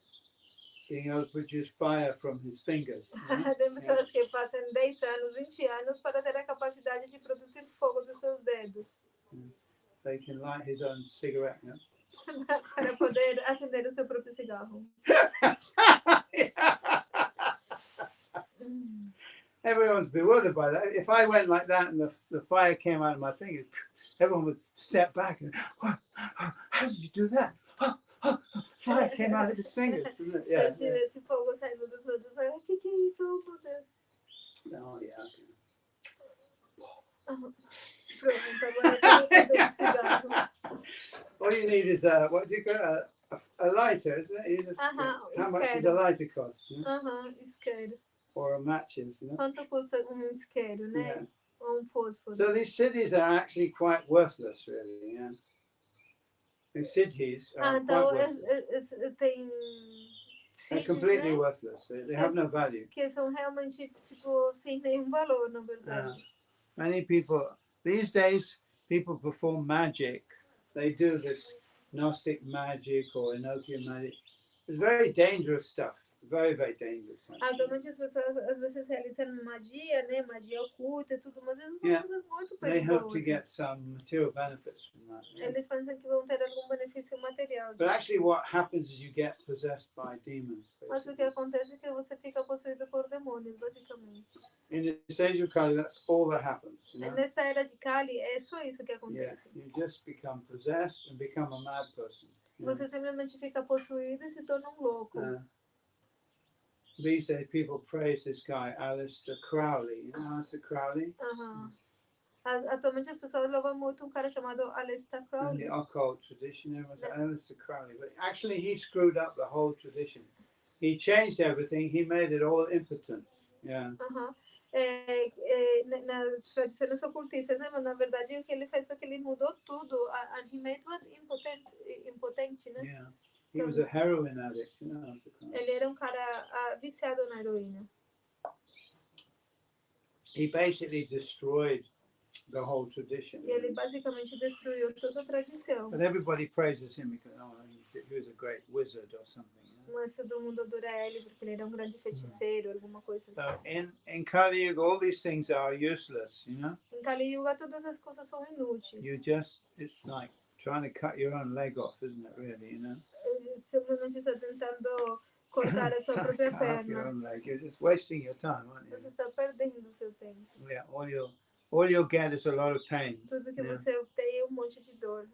being able to produce fire from his fingers. Tem pessoas que passam 10 anos, 20 anos para ter a capacidade de produzir fogo dos seus dedos. They can light his own cigarette, no? Para poder acender o seu próprio cigarro. Everyone's bewildered by that. If I went like that and the fire came out of my fingers, everyone would step back and, what? How did you do that? Fire came out of his fingers, isn't it? Yeah. Se eu tivesse fogo saindo dos meus dedos, o que é isso? Oh, meu Deus. Oh, yeah. Okay. Pronto, agora eu tenho acender o cigarro. All you need is what do you call a lighter, isn't it? You just, how much does a lighter cost? You know? Isqueiro. Or matches, you know? Quanto custa isqueiro, né? Yeah. Ou fósforo. So these siddhis are actually quite worthless, really. Yeah. These siddhis are Então quite worthless. tem They're siddhis, completely né? worthless. They have no value. Que são realmente, tipo, sem nenhum valor, na verdade. Many people, these days, people perform magic. They do this Gnostic magic or Enochian magic. It's very dangerous stuff. Very, very dangerous. Atualmente as pessoas às vezes realizam magia, né? Magia oculta e tudo, mas eles são coisas muito They hope to perigosas. get some material benefits from that. Eles pensam que vão ter algum benefício material. But actually what happens is you get possessed by demons. Mas o que acontece é que você fica possuído por demônios, basicamente. In this age of Kali, that's all that happens. You know? Nesta era de Kali, é só isso que Yeah, acontece. you just become possessed and become a mad person. You know? Você simplesmente fica possuído e se torna louco. These days people praise this guy, Aleister Crowley. You know Aleister Crowley? Atualmente as pessoas louvam muito cara chamado Aleister In Crowley. the occult tradition, there was Aleister Crowley. But actually he screwed up the whole tradition. He changed everything. He made it all impotent. Yeah. Nas tradições ocultistas, né? Mas na verdade o que ele fez foi que ele mudou tudo. And he made what impotente, né? Yeah. He was a heroin addict. You know, ele era cara viciado na heroína. He basically destroyed the whole tradition. E ele basicamente destruiu toda a tradição. But everybody praises him because he was a great wizard or something. You know? Mas todo mundo adora ele porque ele era grande feiticeiro, alguma coisa assim. So in Kali Yuga, all these things are useless, you know? Em Kali Yuga todas as coisas são inúteis. It's like trying to cut your own leg off, isn't it, really, you know? Simplesmente está tentando cortar a sua própria perna. You're just wasting your time, aren't you? Você está perdendo o seu tempo. Yeah, all you'll get is a lot of pain. Tudo que você obtém é monte de dor.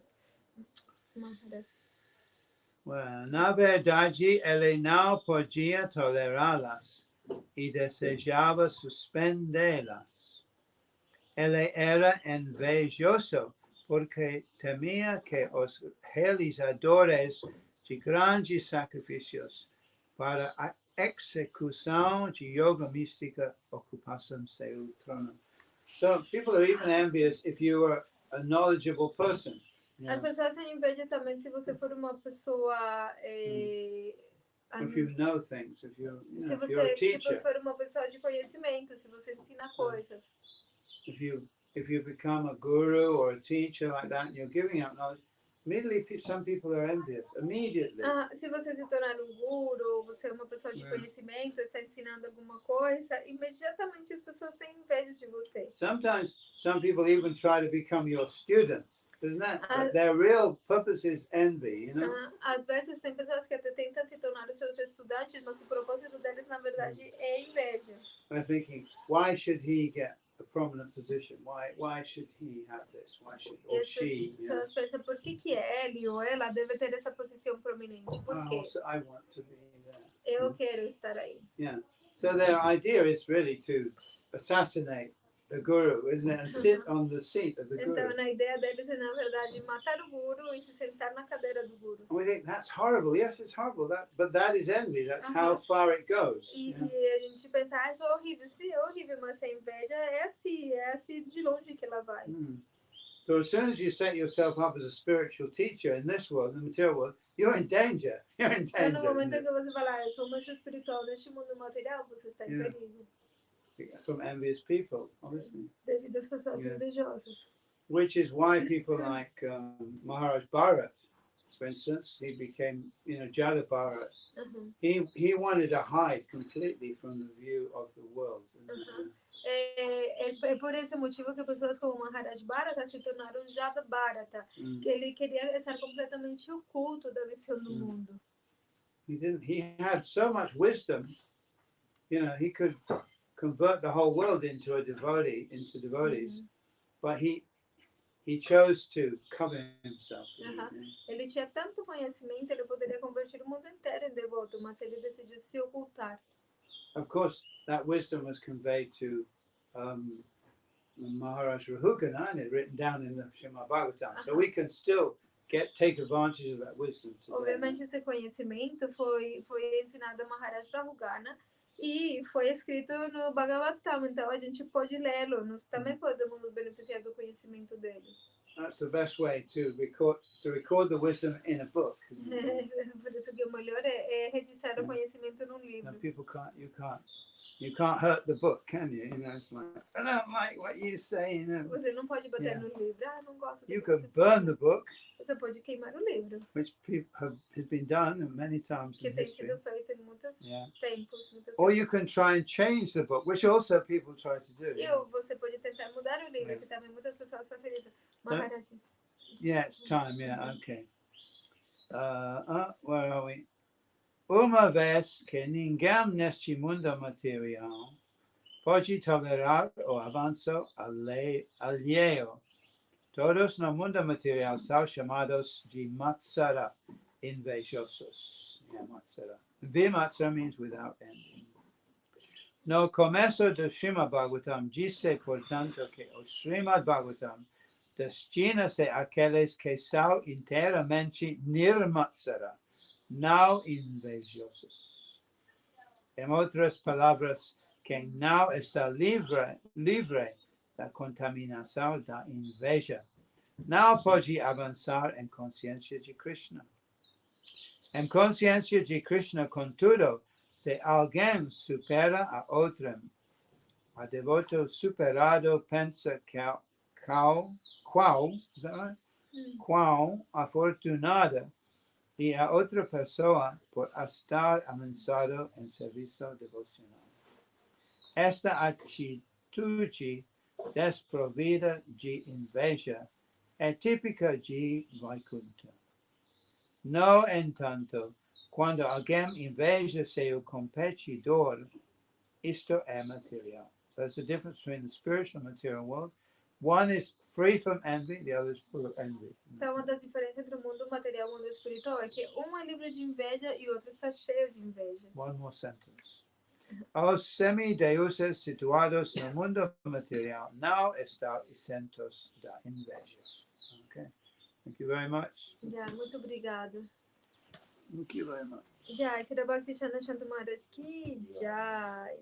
Well, na verdade, ele não podia tolerá-las e desejava suspendê-las. Ele era invejoso porque temia que os realizadores de grandes sacrifícios para a execução de yoga mística ocupassem seu trono. So people are even envious if you are a knowledgeable person. Yeah. As pessoas têm inveja também se você for uma pessoa if you know things, if you're a se teacher. você for uma pessoa de conhecimento, se você ensina coisas. If you become a guru or a teacher like that and you're giving out knowledge, Immediately, some people are envious. Immediately. Se você se tornar um guru, você é uma pessoa de conhecimento, está ensinando alguma coisa, imediatamente as pessoas têm inveja de você. Sometimes some people even try to become your students, isn't it? But their real purpose is envy, you know? Às vezes tem pessoas que até tentam se tornar os seus estudantes, mas o propósito deles, na verdade, é inveja. They're thinking, why should he get a prominent position? Why should he have this? Why should or she? As pessoas pensam, por que ele ou ela deve ter essa posição prominente? Por quê? I want to be there. Eu quero estar aí. Yeah. So their idea is really to assassinate the guru, isn't it? And sit on the seat of the guru. Então, a ideia deles é, na verdade, matar o guru e se sentar na cadeira do guru. And we think that's horrible. Yes, it's horrible. But that is envy. That's how far it goes. E a gente pensa, isso é horrível. Sim, é horrível, mas a inveja é assim de longe que ela vai. So as soon as you set yourself up as a spiritual teacher in this world, the material world, you're in danger. You're in Então, no danger. momento que você fala, eu sou um mestre espiritual neste mundo material, você está em perigo. From envious people, obviously. Devido às pessoas invejosas. Which is why people like Maharaj Bharat, for instance, he became, Jada Bharat. He wanted to hide completely from the view of the world. É por esse motivo que pessoas como Maharaj Bharata se tornaram Jada Bharata, que ele queria estar completamente oculto da visão do mundo. He had so much wisdom, he could convert the whole world into devotees, but he chose to cover himself. Ele tinha tanto conhecimento, ele poderia converter o mundo inteiro em devoto, mas ele decidiu se ocultar. Of course, that wisdom was conveyed to Maharaj Rahugana, written down in the Srimad Bhagavatam. So we can still take advantage of that wisdom today. Obviamente, esse conhecimento foi ensinado a Maharaj Rahugana e foi escrito no Bhagavatam, então a gente pode lê-lo. Nós também podemos nos beneficiar do conhecimento dele. That's the best way to record the wisdom in a book. Por isso que o melhor é registrar o conhecimento num livro. Now people you can't hurt the book, can you? It's like, I don't like what you say. Você não pode bater no livro. Não gosto do You que could você burn the book. Você pode queimar o livro. Which have been done many times Que in tem history. sido feito em muitos tempos. Or you can try and change the book, which also people try to do. Você pode tentar mudar o livro, que também muitas pessoas fazem isso. Maharaj. Yeah, it's time. Yeah, okay. Where are we? Uma vez que ninguém neste mundo material pode tolerar o avanço alheio, todos no mundo material são chamados de matsara, invejosos. Yeah, matsara. Vimatsara means without end. No começo do Srimad Bhagavatam disse, portanto, que o Srimad Bhagavatam destina-se àqueles que são inteiramente nirmatsara, não invejosos. Em outras palavras, quem não está livre da contaminação da inveja, não pode avançar em consciência de Krishna. Em consciência de Krishna, contudo, se alguém supera a outrem, a devoto superado pensa qual afortunada e a outra pessoa por estar avançado em serviço devocional. Esta atitude desprovida de inveja é típica de Vaikuntha. No entanto, quando alguém inveja seu competidor, isto é material. So there's a difference between the spiritual and material world. One is free from envy, the other is full of envy. Então, uma das diferenças entre o mundo material e o mundo espiritual é que um é livre de inveja e o outro está cheio de inveja. One more sentence. Os semideuses situados no mundo material não estão isentos da inveja. Okay. Thank you very much. Muito obrigado. Thank you very much. Srila Bhakti Shanto Maharaj ki jai.